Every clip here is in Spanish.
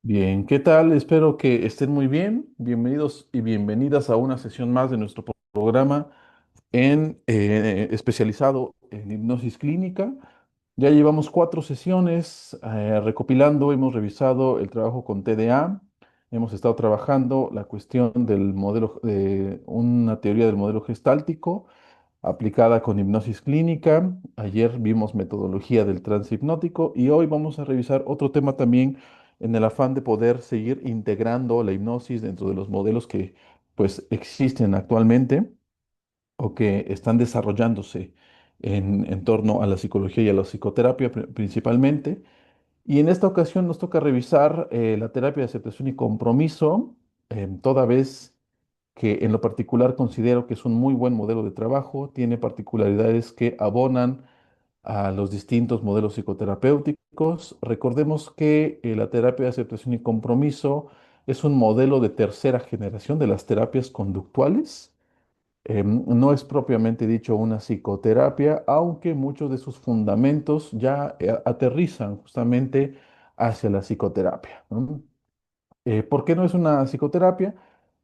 Bien, ¿qué tal? Espero que estén muy bien. Bienvenidos y bienvenidas a una sesión más de nuestro programa especializado en hipnosis clínica. Ya llevamos 4 sesiones recopilando, hemos revisado el trabajo con TDA, hemos estado trabajando la cuestión del modelo, de una teoría del modelo gestáltico aplicada con hipnosis clínica. Ayer vimos metodología del trance hipnótico y hoy vamos a revisar otro tema también en el afán de poder seguir integrando la hipnosis dentro de los modelos que pues existen actualmente o que están desarrollándose en torno a la psicología y a la psicoterapia principalmente. Y en esta ocasión nos toca revisar la terapia de aceptación y compromiso, toda vez que en lo particular considero que es un muy buen modelo de trabajo, tiene particularidades que abonan a los distintos modelos psicoterapéuticos. Recordemos que la terapia de aceptación y compromiso es un modelo de tercera generación de las terapias conductuales. No es propiamente dicho una psicoterapia, aunque muchos de sus fundamentos ya aterrizan justamente hacia la psicoterapia, ¿no? ¿Por qué no es una psicoterapia?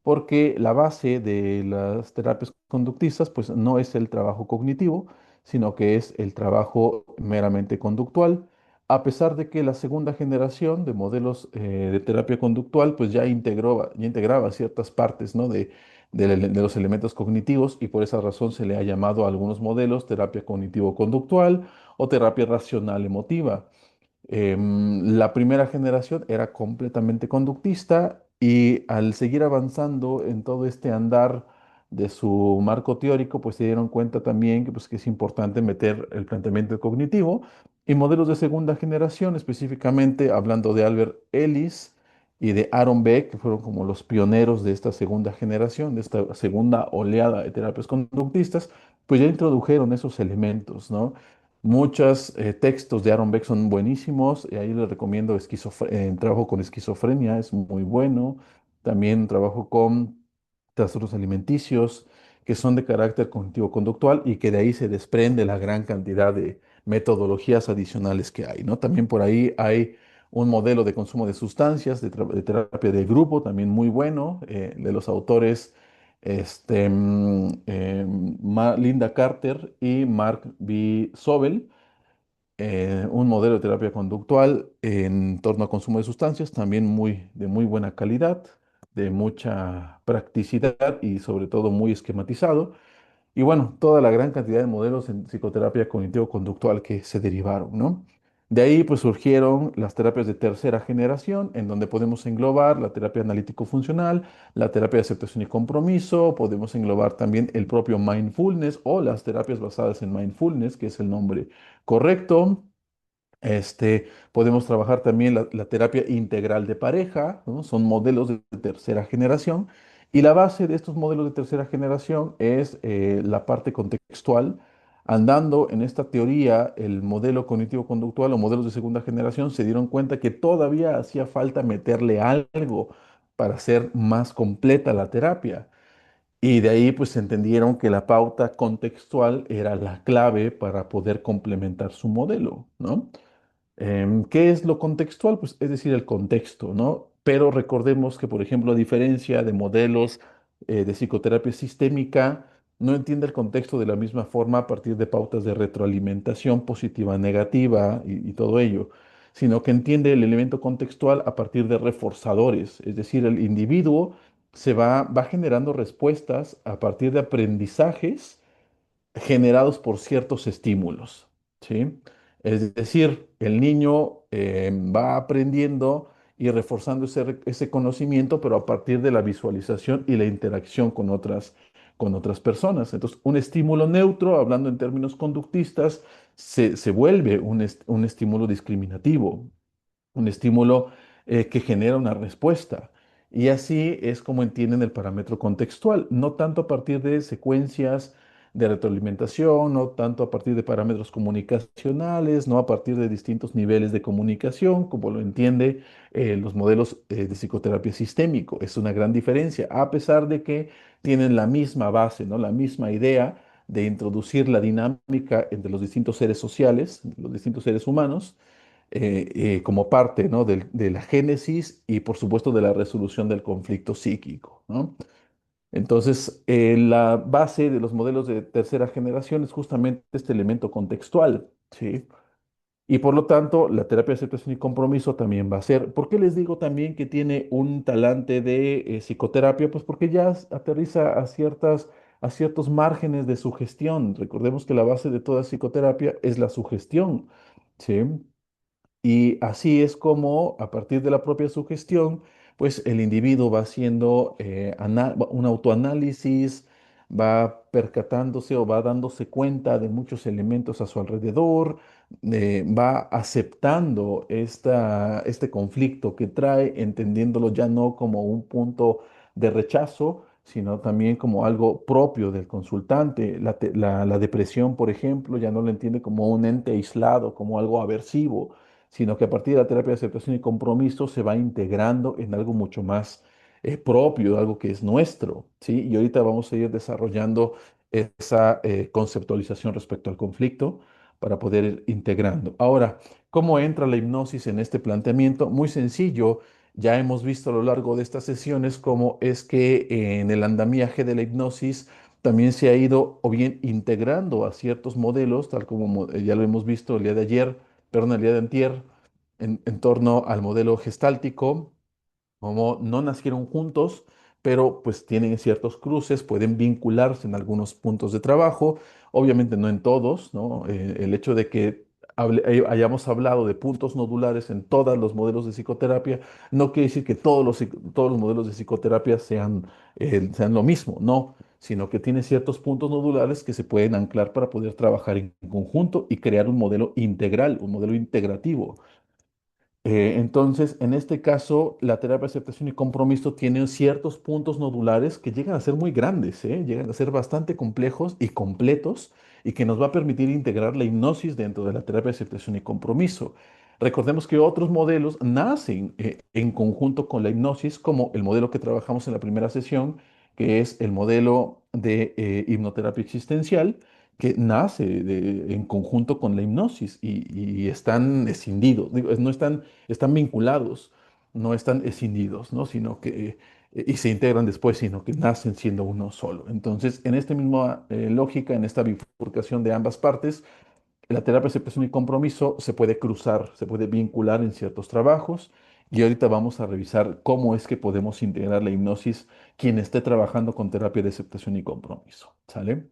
Porque la base de las terapias conductistas, pues no es el trabajo cognitivo, sino que es el trabajo meramente conductual, a pesar de que la segunda generación de modelos de terapia conductual, pues ya integraba ciertas partes, ¿no? de los elementos cognitivos y por esa razón se le ha llamado a algunos modelos terapia cognitivo-conductual o terapia racional emotiva. La primera generación era completamente conductista y al seguir avanzando en todo este andar de su marco teórico, pues se dieron cuenta también que es importante meter el planteamiento cognitivo y modelos de segunda generación, específicamente hablando de Albert Ellis y de Aaron Beck, que fueron como los pioneros de esta segunda generación, de esta segunda oleada de terapias conductistas, pues ya introdujeron esos elementos, ¿no? Muchos textos de Aaron Beck son buenísimos. Y ahí les recomiendo trabajo con esquizofrenia, es muy bueno. También trabajo con trastornos alimenticios, que son de carácter cognitivo-conductual y que de ahí se desprende la gran cantidad de metodologías adicionales que hay, ¿no? También por ahí hay un modelo de consumo de sustancias, de terapia de grupo, también muy bueno, de los autores Linda Carter y Mark B. Sobel, un modelo de terapia conductual en torno al consumo de sustancias, también de muy buena calidad, de mucha practicidad y sobre todo muy esquematizado. Y bueno, toda la gran cantidad de modelos en psicoterapia cognitivo-conductual que se derivaron, ¿no? De ahí pues surgieron las terapias de tercera generación, en donde podemos englobar la terapia analítico-funcional, la terapia de aceptación y compromiso, podemos englobar también el propio mindfulness o las terapias basadas en mindfulness, que es el nombre correcto. Podemos trabajar también la terapia integral de pareja, ¿no? Son modelos de tercera generación. Y la base de estos modelos de tercera generación es la parte contextual. Andando en esta teoría, el modelo cognitivo-conductual o modelos de segunda generación se dieron cuenta que todavía hacía falta meterle algo para hacer más completa la terapia. Y de ahí pues entendieron que la pauta contextual era la clave para poder complementar su modelo, ¿no? ¿Qué es lo contextual? Pues es decir, el contexto, ¿no? Pero recordemos que, por ejemplo, a diferencia de modelos de psicoterapia sistémica, no entiende el contexto de la misma forma a partir de pautas de retroalimentación positiva, negativa y todo ello, sino que entiende el elemento contextual a partir de reforzadores, es decir, el individuo va generando respuestas a partir de aprendizajes generados por ciertos estímulos, ¿sí? Es decir, el niño va aprendiendo y reforzando ese conocimiento, pero a partir de la visualización y la interacción con otras personas. Entonces, un estímulo neutro, hablando en términos conductistas, se vuelve un estímulo discriminativo, un estímulo que genera una respuesta. Y así es como entienden el parámetro contextual, no tanto a partir de secuencias de retroalimentación, no tanto a partir de parámetros comunicacionales, no a partir de distintos niveles de comunicación, como lo entiende los modelos de psicoterapia sistémico. Es una gran diferencia, a pesar de que tienen la misma base, ¿no? La misma idea de introducir la dinámica entre los distintos seres sociales, los distintos seres humanos, como parte, ¿no? De la génesis y por supuesto de la resolución del conflicto psíquico, ¿no? Entonces, la base de los modelos de tercera generación es justamente este elemento contextual, ¿sí? Y por lo tanto, la terapia de aceptación y compromiso también va a ser. ¿Por qué les digo también que tiene un talante de psicoterapia? Pues porque ya aterriza a ciertos márgenes de sugestión. Recordemos que la base de toda psicoterapia es la sugestión, ¿sí? Y así es como, a partir de la propia sugestión, pues el individuo va haciendo un autoanálisis, va percatándose o va dándose cuenta de muchos elementos a su alrededor, va aceptando este conflicto que trae, entendiéndolo ya no como un punto de rechazo, sino también como algo propio del consultante. La depresión, por ejemplo, ya no lo entiende como un ente aislado, como algo aversivo, sino que a partir de la terapia de aceptación y compromiso se va integrando en algo mucho más propio, algo que es nuestro, ¿sí? Y ahorita vamos a ir desarrollando esa conceptualización respecto al conflicto para poder ir integrando. Ahora, ¿cómo entra la hipnosis en este planteamiento? Muy sencillo. Ya hemos visto a lo largo de estas sesiones cómo es que en el andamiaje de la hipnosis también se ha ido o bien integrando a ciertos modelos, tal como ya lo hemos visto el día de ayer, perdón, el día de antier, en torno al modelo gestáltico, como no nacieron juntos, pero pues tienen ciertos cruces, pueden vincularse en algunos puntos de trabajo, obviamente no en todos, ¿no? El hecho de que hayamos hablado de puntos nodulares en todos los modelos de psicoterapia no quiere decir que todos los modelos de psicoterapia sean lo mismo, no, sino que tiene ciertos puntos nodulares que se pueden anclar para poder trabajar en conjunto y crear un modelo integral, un modelo integrativo. Entonces, en este caso, la terapia de aceptación y compromiso tiene ciertos puntos nodulares que llegan a ser muy grandes, ¿eh? Llegan a ser bastante complejos y completos y que nos va a permitir integrar la hipnosis dentro de la terapia de aceptación y compromiso. Recordemos que otros modelos nacen en conjunto con la hipnosis, como el modelo que trabajamos en la primera sesión, que es el modelo de hipnoterapia existencial que nace en conjunto con la hipnosis y están escindidos, digo, no están vinculados, no están escindidos, ¿no? Sino que, y se integran después, sino que nacen siendo uno solo. Entonces, en esta misma lógica, en esta bifurcación de ambas partes, la terapia de aceptación y compromiso se puede cruzar, se puede vincular en ciertos trabajos. Y ahorita vamos a revisar cómo es que podemos integrar la hipnosis quien esté trabajando con terapia de aceptación y compromiso. ¿Sale?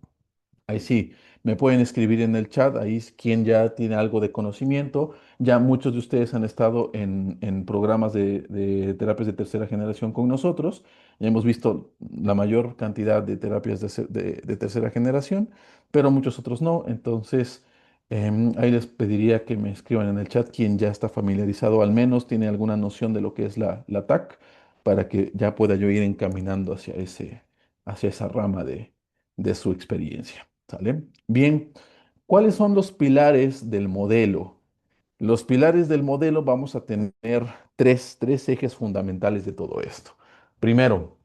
Ahí sí, me pueden escribir en el chat, ahí es quien ya tiene algo de conocimiento. Ya muchos de ustedes han estado en programas de terapias de tercera generación con nosotros. Ya hemos visto la mayor cantidad de terapias de tercera generación, pero muchos otros no. Entonces, ahí les pediría que me escriban en el chat quien ya está familiarizado, al menos tiene alguna noción de lo que es la TAC, para que ya pueda yo ir encaminando hacia esa rama de su experiencia. ¿Sale? Bien, ¿cuáles son los pilares del modelo? Los pilares del modelo vamos a tener tres ejes fundamentales de todo esto. Primero,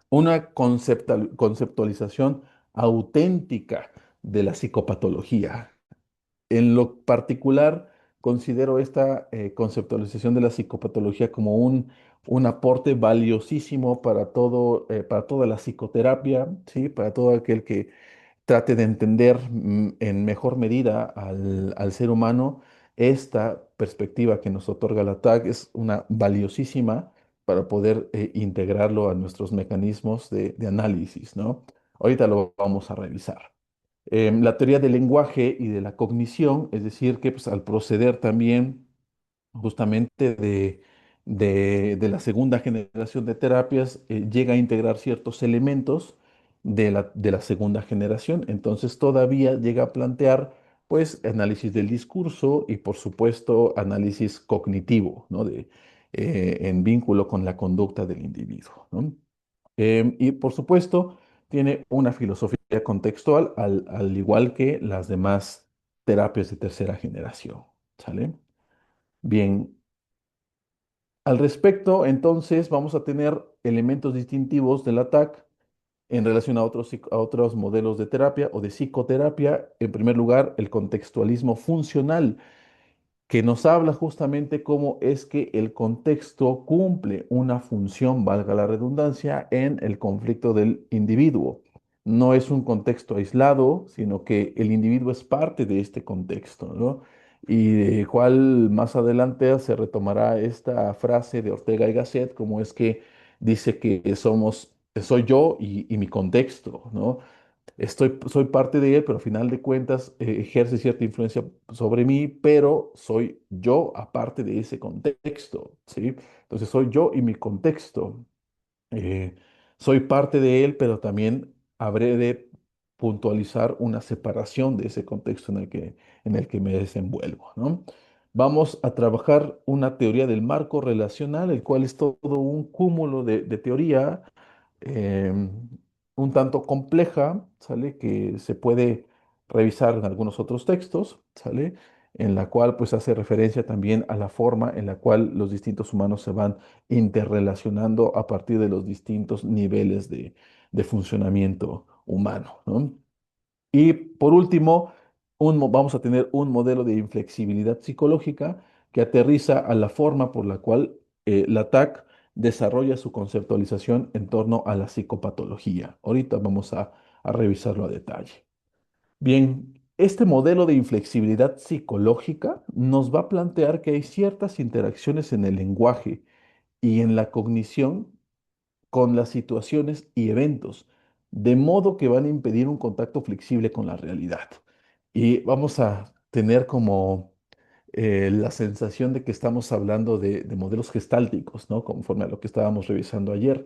una conceptualización auténtica de la psicopatología. En lo particular, considero esta conceptualización de la psicopatología como un aporte valiosísimo para toda la psicoterapia, ¿sí? Para todo aquel que trate de entender en mejor medida al ser humano. Esta perspectiva que nos otorga la TAC es una valiosísima para poder integrarlo a nuestros mecanismos de análisis, ¿no? Ahorita lo vamos a revisar. La teoría del lenguaje y de la cognición, es decir, que pues, al proceder también justamente de la segunda generación de terapias, llega a integrar ciertos elementos de la segunda generación. Entonces todavía llega a plantear, pues, análisis del discurso y, por supuesto, análisis cognitivo, ¿no? En vínculo con la conducta del individuo, ¿no? Y, por supuesto, tiene una filosofía contextual, al igual que las demás terapias de tercera generación, ¿sale? Bien, al respecto, entonces, vamos a tener elementos distintivos del ATAC en relación a otros modelos de terapia o de psicoterapia. En primer lugar, el contextualismo funcional. que nos habla justamente cómo es que el contexto cumple una función, valga la redundancia, en el conflicto del individuo. No es un contexto aislado, sino que el individuo es parte de este contexto, ¿no? Y de cual más adelante se retomará esta frase de Ortega y Gasset, como es que dice que soy yo y mi contexto, ¿no? Soy parte de él, pero al final de cuentas ejerce cierta influencia sobre mí, pero soy yo aparte de ese contexto, ¿sí? Entonces soy yo y mi contexto. Eh, Soy parte de él, pero también habré de puntualizar una separación de ese contexto en el que me desenvuelvo, ¿no? Vamos a trabajar una teoría del marco relacional, el cual es todo un cúmulo de teoría eh, un tanto compleja, ¿sale? Que se puede revisar en algunos otros textos, ¿sale? En la cual pues hace referencia también a la forma en la cual los distintos humanos se van interrelacionando a partir de los distintos niveles de funcionamiento humano, ¿no? Y por último, vamos a tener un modelo de inflexibilidad psicológica que aterriza a la forma por la cual la TAC desarrolla su conceptualización en torno a la psicopatología. Ahorita vamos a revisarlo a detalle. Bien, este modelo de inflexibilidad psicológica nos va a plantear que hay ciertas interacciones en el lenguaje y en la cognición con las situaciones y eventos, de modo que van a impedir un contacto flexible con la realidad. Y vamos a tener como la sensación de que estamos hablando de modelos gestálticos, ¿no? Conforme a lo que estábamos revisando ayer.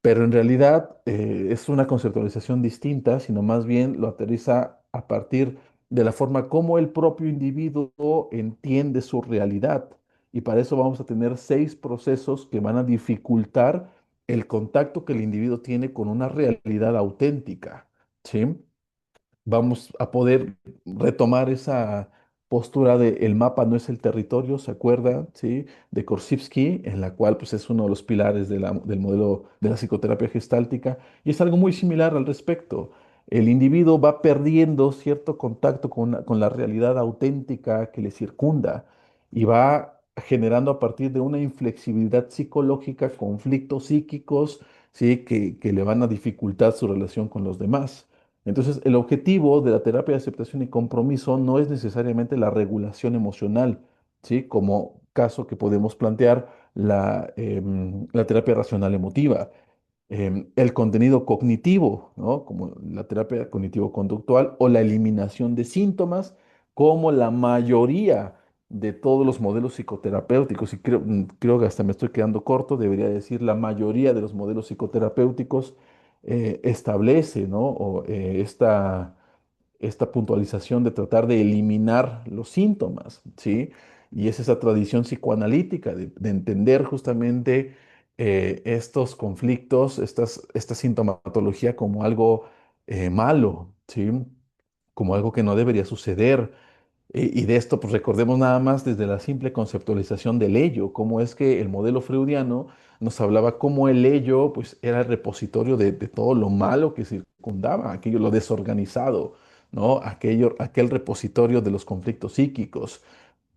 Pero en realidad es una conceptualización distinta, sino más bien lo aterriza a partir de la forma como el propio individuo entiende su realidad. Y para eso vamos a tener 6 procesos que van a dificultar el contacto que el individuo tiene con una realidad auténtica. ¿Sí? Vamos a poder retomar esa postura de el mapa no es el territorio, ¿se acuerda? ¿Sí? De Korzybski, en la cual pues, es uno de los pilares del modelo de la psicoterapia gestáltica, y es algo muy similar al respecto. El individuo va perdiendo cierto contacto con la realidad auténtica que le circunda y va generando a partir de una inflexibilidad psicológica conflictos psíquicos, ¿sí? Que le van a dificultar su relación con los demás. Entonces, el objetivo de la terapia de aceptación y compromiso no es necesariamente la regulación emocional, ¿sí? Como caso que podemos plantear la terapia racional emotiva. El contenido cognitivo, ¿no? Como la terapia cognitivo-conductual o la eliminación de síntomas, como la mayoría de todos los modelos psicoterapéuticos. Y creo que hasta me estoy quedando corto, debería decir la mayoría de los modelos psicoterapéuticos establece, ¿no? Esta puntualización de tratar de eliminar los síntomas, ¿sí? Y es esa tradición psicoanalítica de entender justamente estos conflictos, esta sintomatología como algo malo, ¿sí? Como algo que no debería suceder. Y de esto, pues recordemos nada más desde la simple conceptualización del ello, cómo es que el modelo freudiano nos hablaba cómo el ello, pues, era el repositorio de todo lo malo que circundaba, aquello, lo desorganizado, ¿no? Aquel repositorio de los conflictos psíquicos,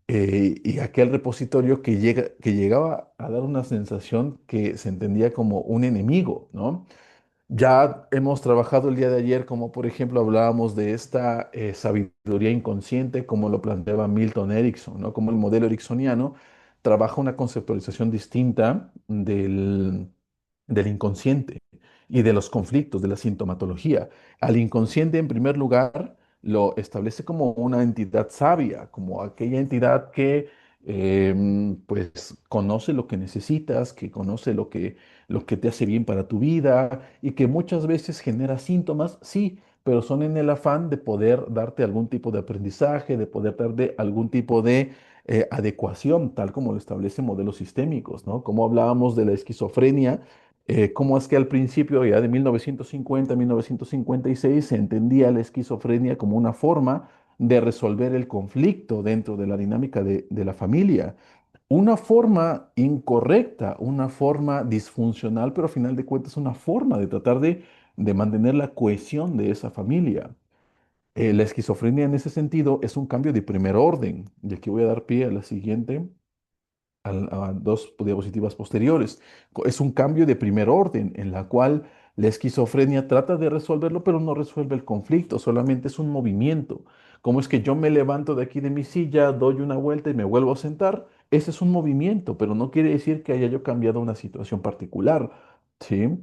y aquel repositorio que llegaba a dar una sensación que se entendía como un enemigo, ¿no? Ya hemos trabajado el día de ayer, como por ejemplo hablábamos de esta sabiduría inconsciente, como lo planteaba Milton Erickson, ¿no? Como el modelo ericksoniano trabaja una conceptualización distinta del inconsciente y de los conflictos, de la sintomatología. Al inconsciente, en primer lugar, lo establece como una entidad sabia, como aquella entidad que pues conoce lo que necesitas, que conoce lo que te hace bien para tu vida y que muchas veces genera síntomas, sí, pero son en el afán de poder darte algún tipo de aprendizaje, de poder darte algún tipo de adecuación, tal como lo establecen modelos sistémicos, ¿no? Como hablábamos de la esquizofrenia, cómo es que al principio, ya de 1950, 1956, se entendía la esquizofrenia como una forma de resolver el conflicto dentro de la dinámica de la familia. Una forma incorrecta, una forma disfuncional, pero a final de cuentas una forma de tratar de mantener la cohesión de esa familia. La esquizofrenia en ese sentido es un cambio de primer orden. Y aquí voy a dar pie a la siguiente, a dos diapositivas posteriores. Es un cambio de primer orden en la cual la esquizofrenia trata de resolverlo, pero no resuelve el conflicto, solamente es un movimiento. Como es que yo me levanto de aquí de mi silla, doy una vuelta y me vuelvo a sentar? Ese es un movimiento, pero no quiere decir que haya yo cambiado una situación particular, ¿sí?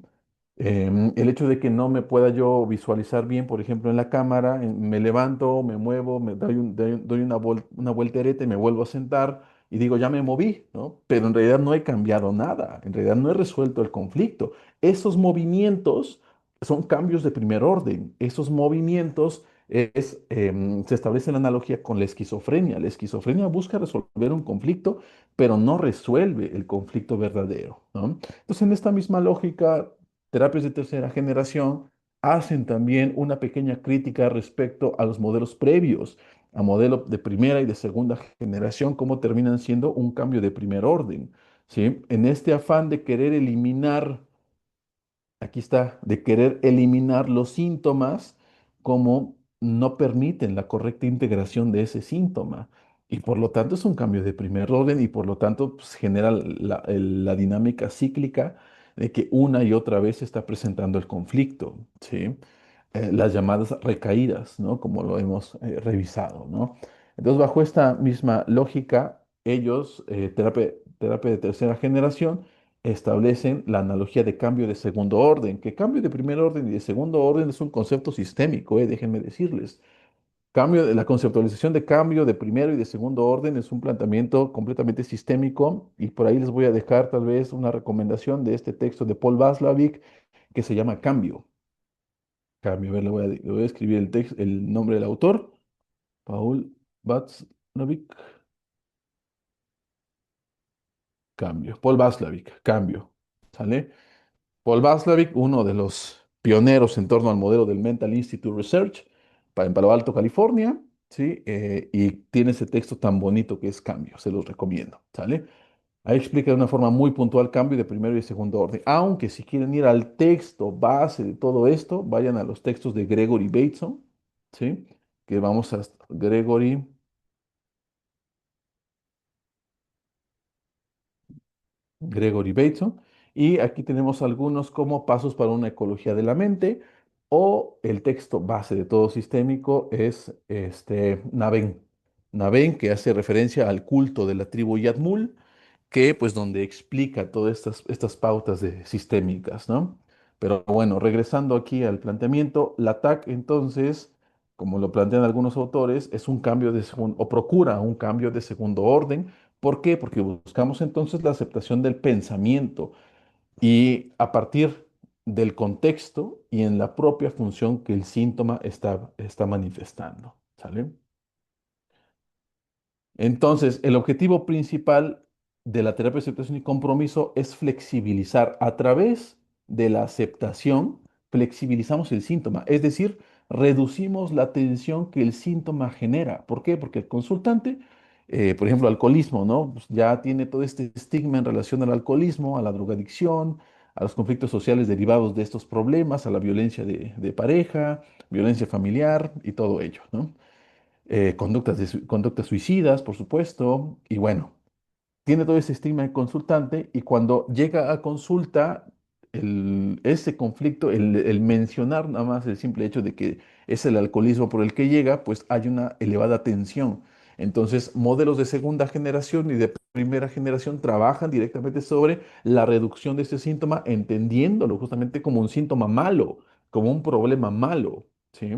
El hecho de que no me pueda yo visualizar bien, por ejemplo, en la cámara, me levanto, me muevo, me doy, doy una, una voltereta y me vuelvo a sentar y digo, ya me moví, ¿no? Pero en realidad no he cambiado nada, en realidad no he resuelto el conflicto. Esos movimientos son cambios de primer orden. Esos movimientos se establece la analogía con la esquizofrenia. La esquizofrenia busca resolver un conflicto, pero no resuelve el conflicto verdadero, ¿no? Entonces, en esta misma lógica, terapias de tercera generación hacen también una pequeña crítica respecto a los modelos previos, a modelos de primera y de segunda generación, cómo terminan siendo un cambio de primer orden, ¿sí? En este afán de querer eliminar, aquí está, de querer eliminar los síntomas, como no permiten la correcta integración de ese síntoma. Y por lo tanto es un cambio de primer orden y por lo tanto pues, genera la dinámica cíclica de que una y otra vez se está presentando el conflicto, ¿sí? Las llamadas recaídas, ¿no? Como lo hemos revisado, ¿no? Entonces, bajo esta misma lógica, ellos, terapia de tercera generación, establecen la analogía de cambio de segundo orden, que cambio de primer orden y de segundo orden es un concepto sistémico, déjenme decirles. La conceptualización de cambio de primero y de segundo orden es un planteamiento completamente sistémico y por ahí les voy a dejar tal vez una recomendación de este texto de Paul Václavic que se llama Cambio. Cambio, a ver, le voy a escribir el texto, el nombre del autor, Paul Václavic, Cambio. Paul Václavic, Cambio. ¿Sale? Paul Václavic, uno de los pioneros en torno al modelo del Mental Institute Research en Palo Alto, California, ¿sí? Y tiene ese texto tan bonito que es Cambio, se los recomiendo, ¿sale? Ahí explica de una forma muy puntual cambio de primero y segundo orden. Aunque si quieren ir al texto base de todo esto, vayan a los textos de Gregory Bateson, ¿sí? Que vamos a Gregory Bateson. Y aquí tenemos algunos como pasos para una ecología de la mente o el texto base de todo sistémico es este Navén. Navén que hace referencia al culto de la tribu Yadmul, que pues donde explica todas estas pautas sistémicas, ¿no? Pero bueno, regresando aquí al planteamiento, la TAC entonces, como lo plantean algunos autores, es un cambio de segundo, o procura un cambio de segundo orden. ¿Por qué? Porque buscamos entonces la aceptación del pensamiento y a partir del contexto y en la propia función que el síntoma está manifestando. ¿Sale? Entonces, el objetivo principal de la terapia de aceptación y compromiso es flexibilizar a través de la aceptación, flexibilizamos el síntoma, es decir, reducimos la tensión que el síntoma genera. ¿Por qué? Porque el consultante, por ejemplo, alcoholismo, ¿no? Pues ya tiene todo este estigma en relación al alcoholismo, a la drogadicción, a los conflictos sociales derivados de estos problemas, a la violencia de pareja, violencia familiar y todo ello, ¿no? Conductas suicidas, por supuesto, y bueno, tiene todo ese estigma de consultante y cuando llega a consulta, ese conflicto, el mencionar nada más el simple hecho de que es el alcoholismo por el que llega, pues hay una elevada tensión. Entonces, modelos de segunda generación y de primera generación trabajan directamente sobre la reducción de ese síntoma, entendiéndolo justamente como un síntoma malo, como un problema malo, ¿sí?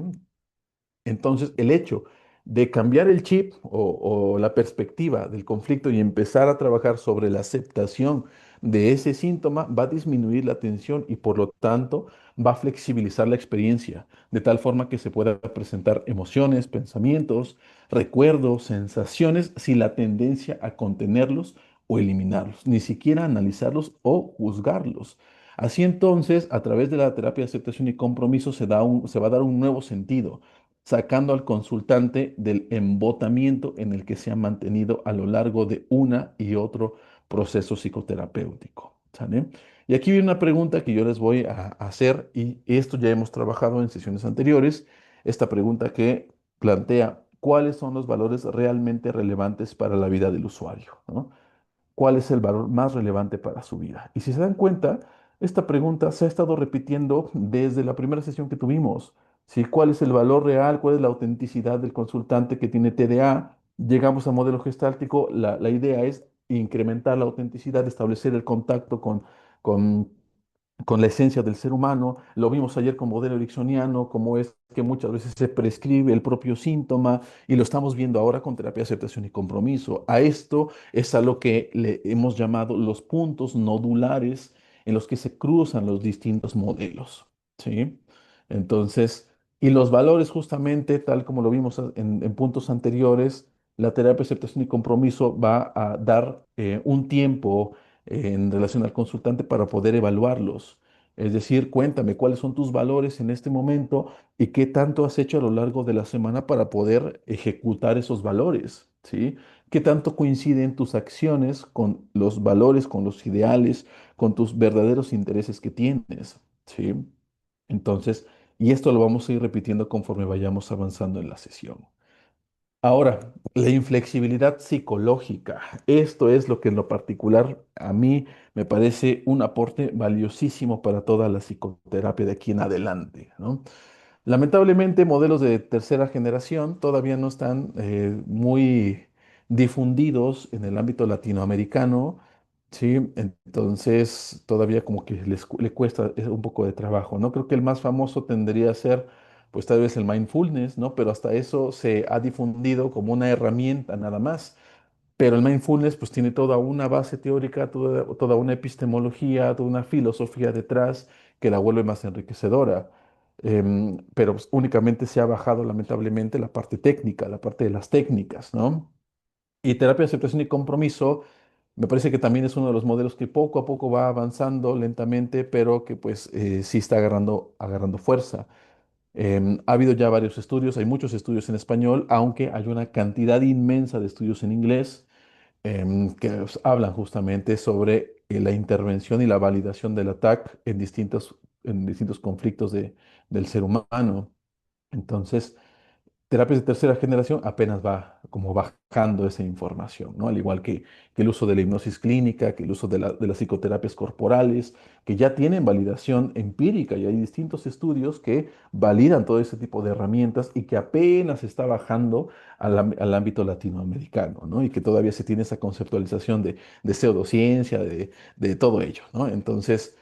Entonces, el hecho de cambiar el chip o la perspectiva del conflicto y empezar a trabajar sobre la aceptación de ese síntoma va a disminuir la tensión y por lo tanto va a flexibilizar la experiencia, de tal forma que se pueda presentar emociones, pensamientos, recuerdos, sensaciones sin la tendencia a contenerlos o eliminarlos, ni siquiera analizarlos o juzgarlos. Así entonces, a través de la terapia de aceptación y compromiso se va a dar un nuevo sentido sacando al consultante del embotamiento en el que se ha mantenido a lo largo de una y otro proceso psicoterapéutico. ¿Sale? Y aquí viene una pregunta que yo les voy a hacer, y esto ya hemos trabajado en sesiones anteriores, esta pregunta que plantea cuáles son los valores realmente relevantes para la vida del usuario, ¿no? ¿Cuál es el valor más relevante para su vida? Y si se dan cuenta, esta pregunta se ha estado repitiendo desde la primera sesión que tuvimos. ¿Sí? ¿Cuál es el valor real? ¿Cuál es la autenticidad del consultante que tiene TDA? Llegamos a modelo gestáltico. La idea es incrementar la autenticidad, establecer el contacto con con la esencia del ser humano. Lo vimos ayer con modelo ericksoniano, como es que muchas veces se prescribe el propio síntoma y lo estamos viendo ahora con terapia de aceptación y compromiso. A esto es a lo que le hemos llamado los puntos nodulares en los que se cruzan los distintos modelos, ¿sí? Entonces, y los valores justamente, tal como lo vimos en puntos anteriores, la terapia de aceptación y compromiso va a dar un tiempo en relación al consultante para poder evaluarlos. Es decir, cuéntame cuáles son tus valores en este momento y qué tanto has hecho a lo largo de la semana para poder ejecutar esos valores, ¿sí? ¿Qué tanto coinciden tus acciones con los valores, con los ideales, con tus verdaderos intereses que tienes, ¿sí? Entonces, y esto lo vamos a ir repitiendo conforme vayamos avanzando en la sesión. Ahora, la inflexibilidad psicológica. Esto es lo que en lo particular a mí me parece un aporte valiosísimo para toda la psicoterapia de aquí en adelante, ¿no? Lamentablemente, modelos de tercera generación todavía no están muy difundidos en el ámbito latinoamericano, ¿sí? Entonces, todavía como que le cuesta un poco de trabajo, ¿no? Creo que el más famoso tendría a ser, pues tal vez el mindfulness, ¿no? Pero hasta eso se ha difundido como una herramienta nada más. Pero el mindfulness pues tiene toda una base teórica, toda una epistemología, toda una filosofía detrás que la vuelve más enriquecedora. Pero pues, únicamente se ha bajado lamentablemente la parte técnica, la parte de las técnicas, ¿no? Y terapia de aceptación y compromiso, me parece que también es uno de los modelos que poco a poco va avanzando lentamente, pero que pues sí está agarrando fuerza. Ha habido ya varios estudios, hay muchos estudios en español, aunque hay una cantidad inmensa de estudios en inglés que hablan justamente sobre la intervención y la validación del ATAC en distintos conflictos del ser humano. Entonces, terapias de tercera generación apenas va como bajando esa información, ¿no? Al igual que el uso de la hipnosis clínica, que el uso de las psicoterapias corporales, que ya tienen validación empírica y hay distintos estudios que validan todo ese tipo de herramientas y que apenas está bajando al ámbito latinoamericano, ¿no? Y que todavía se tiene esa conceptualización de pseudociencia, de todo ello, ¿no? Entonces,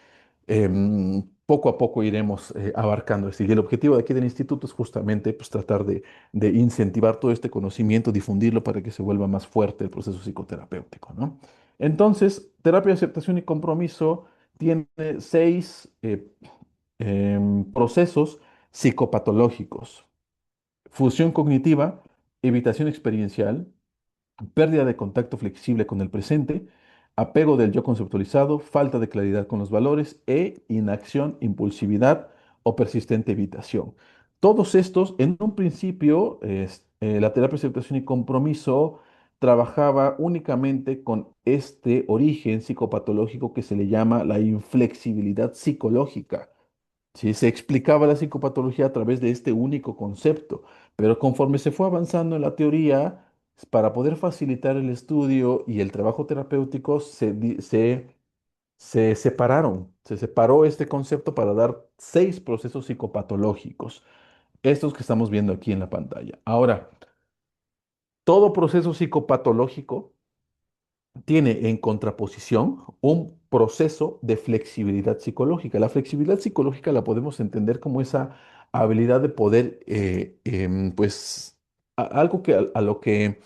poco a poco iremos abarcando esto. Y el objetivo de aquí del instituto es justamente pues, tratar de incentivar todo este conocimiento, difundirlo para que se vuelva más fuerte el proceso psicoterapéutico, ¿no? Entonces, terapia de aceptación y compromiso tiene seis procesos psicopatológicos: fusión cognitiva, evitación experiencial, pérdida de contacto flexible con el presente, apego del yo conceptualizado, falta de claridad con los valores e inacción, impulsividad o persistente evitación. Todos estos, en un principio, la terapia de aceptación y compromiso trabajaba únicamente con este origen psicopatológico que se le llama la inflexibilidad psicológica. Sí, se explicaba la psicopatología a través de este único concepto, pero conforme se fue avanzando en la teoría, para poder facilitar el estudio y el trabajo terapéutico, se separó este concepto para dar seis procesos psicopatológicos, estos que estamos viendo aquí en la pantalla. Ahora, todo proceso psicopatológico tiene en contraposición un proceso de flexibilidad psicológica. La flexibilidad psicológica la podemos entender como esa habilidad de poder, pues, algo que a lo que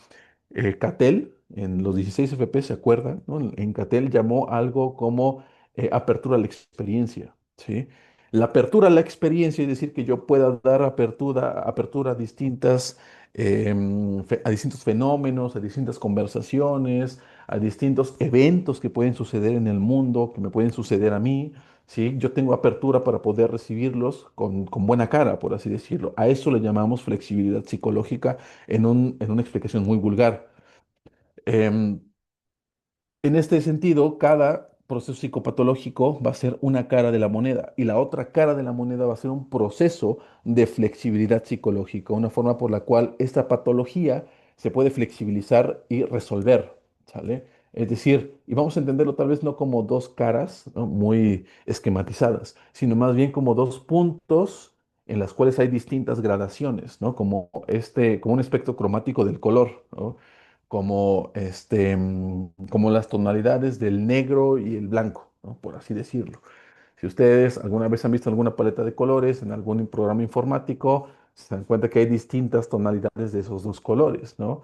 Cattell, en los 16 FP, ¿se acuerdan? ¿No? En Cattell llamó algo como apertura a la experiencia, ¿sí? La apertura a la experiencia, es decir, que yo pueda dar apertura a a distintos fenómenos, a distintas conversaciones, a distintos eventos que pueden suceder en el mundo, que me pueden suceder a mí, ¿sí? Yo tengo apertura para poder recibirlos con buena cara, por así decirlo. A eso le llamamos flexibilidad psicológica en una explicación muy vulgar. Em, en este sentido, cada proceso psicopatológico va a ser una cara de la moneda y la otra cara de la moneda va a ser un proceso de flexibilidad psicológica, una forma por la cual esta patología se puede flexibilizar y resolver, ¿sale? Es decir, y vamos a entenderlo tal vez no como dos caras, ¿no?, muy esquematizadas, sino más bien como dos puntos en las cuales hay distintas gradaciones, ¿no? Como como un espectro cromático del color, ¿no? Como, como las tonalidades del negro y el blanco, ¿no?, por así decirlo. Si ustedes alguna vez han visto alguna paleta de colores en algún programa informático, se dan cuenta que hay distintas tonalidades de esos dos colores, ¿no?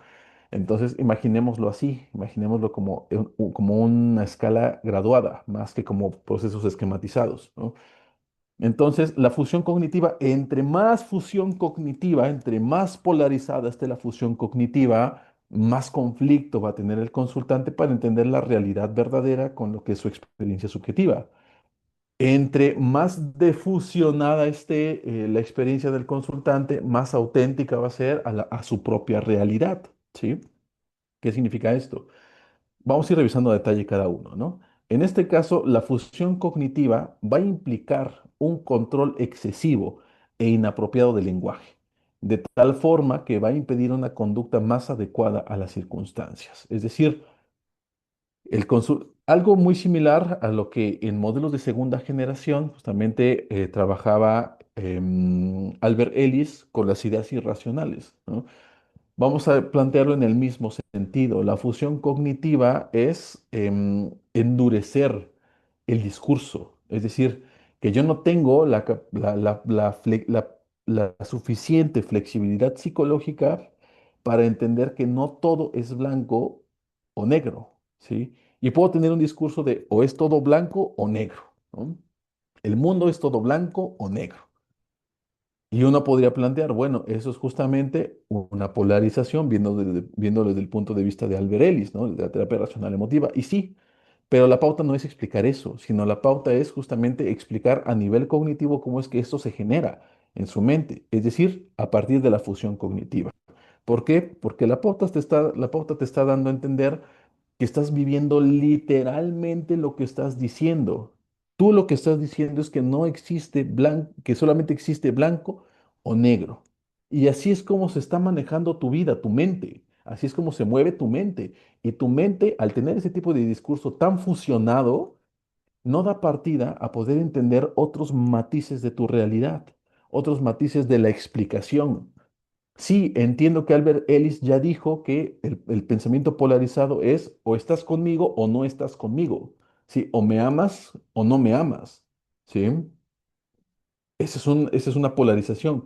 Entonces, imaginémoslo así, imaginémoslo como, como una escala graduada, más que como procesos esquematizados, ¿no? Entonces, la fusión cognitiva, entre más fusión cognitiva, entre más polarizada esté la fusión cognitiva, más conflicto va a tener el consultante para entender la realidad verdadera con lo que es su experiencia subjetiva. Entre más defusionada esté la experiencia del consultante, más auténtica va a ser a su propia realidad, ¿sí? ¿Qué significa esto? Vamos a ir revisando a detalle cada uno, ¿no? En este caso, la fusión cognitiva va a implicar un control excesivo e inapropiado del lenguaje, de tal forma que va a impedir una conducta más adecuada a las circunstancias. Es decir, algo muy similar a lo que en modelos de segunda generación justamente trabajaba Albert Ellis con las ideas irracionales, ¿no? Vamos a plantearlo en el mismo sentido. La fusión cognitiva es endurecer el discurso, es decir, que yo no tengo la suficiente flexibilidad psicológica para entender que no todo es blanco o negro, ¿sí? Y puedo tener un discurso de o es todo blanco o negro, ¿no? El mundo es todo blanco o negro. Y uno podría plantear, bueno, eso es justamente una polarización viéndolo desde el punto de vista de Albert Ellis, ¿no? De la terapia racional emotiva. Y sí, pero la pauta no es explicar eso, sino la pauta es justamente explicar a nivel cognitivo cómo es que esto se genera en su mente, es decir, a partir de la fusión cognitiva. ¿Por qué? Porque la pauta te está dando a entender que estás viviendo literalmente lo que estás diciendo. Tú lo que estás diciendo es que no existe blanco, que solamente existe blanco o negro. Y así es como se está manejando tu vida, tu mente. Así es como se mueve tu mente. Y tu mente, al tener ese tipo de discurso tan fusionado, no da partida a poder entender otros matices de tu realidad, otros matices de la explicación. Sí, entiendo que Albert Ellis ya dijo que el pensamiento polarizado es o estás conmigo o no estás conmigo. Sí, o me amas o no me amas. Sí, esa es una polarización.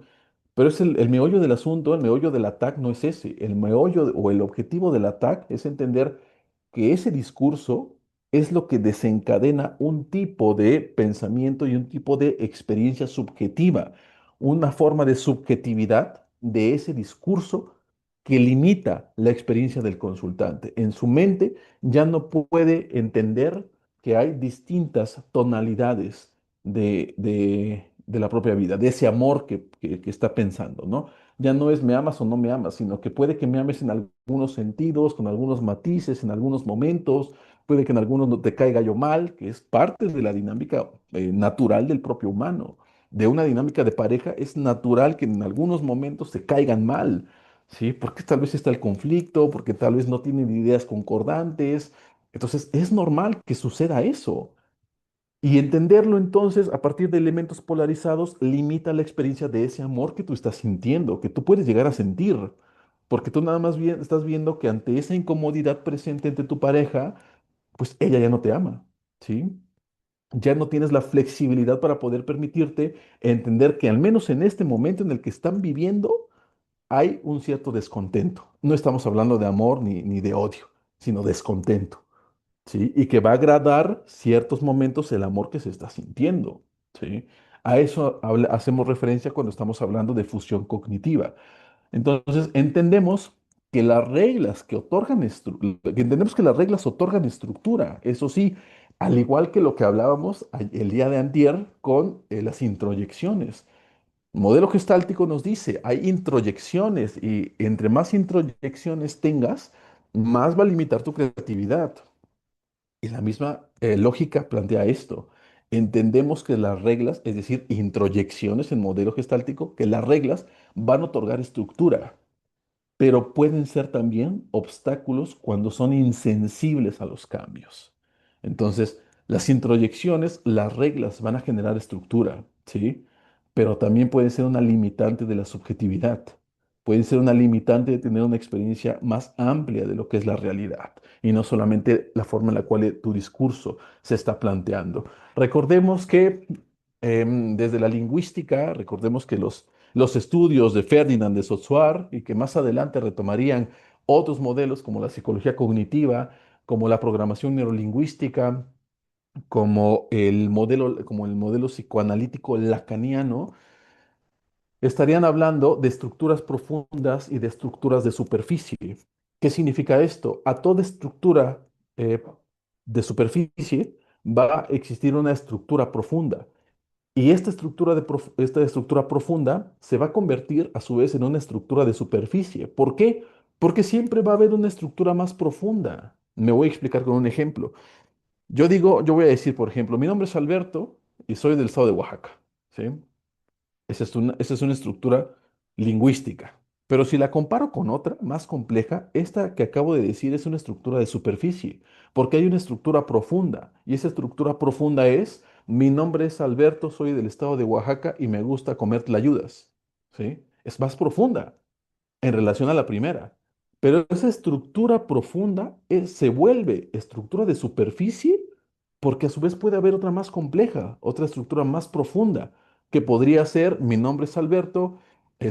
Pero es el meollo del asunto, el meollo del ataque no es ese. El meollo o el objetivo del ataque es entender que ese discurso es lo que desencadena un tipo de pensamiento y un tipo de experiencia subjetiva, una forma de subjetividad de ese discurso que limita la experiencia del consultante. En su mente ya no puede entender que hay distintas tonalidades de la propia vida, de ese amor que está pensando, ¿no? Ya no es me amas o no me amas, sino que puede que me ames en algunos sentidos, con algunos matices, en algunos momentos, puede que en algunos no te caiga yo mal, que es parte de la dinámica natural del propio humano. De una dinámica de pareja es natural que en algunos momentos se caigan mal, ¿sí? Porque tal vez está el conflicto, porque tal vez no tienen ideas concordantes. Entonces es normal que suceda eso. Y entenderlo entonces a partir de elementos polarizados limita la experiencia de ese amor que tú estás sintiendo, que tú puedes llegar a sentir, porque tú nada más estás viendo que ante esa incomodidad presente entre tu pareja, pues ella ya no te ama, ¿sí? Ya no tienes la flexibilidad para poder permitirte entender que al menos en este momento en el que están viviendo hay un cierto descontento. No estamos hablando de amor ni de odio, sino descontento. ¿Sí? Y que va a agradar ciertos momentos el amor que se está sintiendo, ¿sí? A eso hacemos referencia cuando estamos hablando de fusión cognitiva. Entonces, entendemos que las reglas que que entendemos que las reglas otorgan estructura, eso sí, al igual que lo que hablábamos el día de antier con las introyecciones. El modelo gestáltico nos dice, hay introyecciones y entre más introyecciones tengas, más va a limitar tu creatividad. Y la misma lógica plantea esto. Entendemos que las reglas, es decir, introyecciones en modelo gestáltico, que las reglas van a otorgar estructura, pero pueden ser también obstáculos cuando son insensibles a los cambios. Entonces, las introyecciones, las reglas van a generar estructura, ¿sí? Pero también pueden ser una limitante de la subjetividad. Pueden ser una limitante de tener una experiencia más amplia de lo que es la realidad y no solamente la forma en la cual tu discurso se está planteando. Recordemos que desde la lingüística, recordemos que los estudios de Ferdinand de Saussure y que más adelante retomarían otros modelos como la psicología cognitiva, como la programación neurolingüística, como el modelo psicoanalítico lacaniano, estarían hablando de estructuras profundas y de estructuras de superficie. ¿Qué significa esto? A toda estructura eh, de superficie va a existir una estructura profunda. Y esta estructura profunda se va a convertir a su vez en una estructura de superficie. ¿Por qué? Porque siempre va a haber una estructura más profunda. Me voy a explicar con un ejemplo. Yo voy a decir, por ejemplo, mi nombre es Alberto y soy del estado de Oaxaca. ¿Sí? Esa es una estructura lingüística. Pero si la comparo con otra más compleja, esta que acabo de decir es una estructura de superficie, porque hay una estructura profunda. Y esa estructura profunda es, mi nombre es Alberto, soy del estado de Oaxaca y me gusta comer tlayudas. ¿Sí? Es más profunda en relación a la primera. Pero esa estructura profunda se vuelve estructura de superficie porque a su vez puede haber otra más compleja, otra estructura más profunda, que podría ser, mi nombre es Alberto,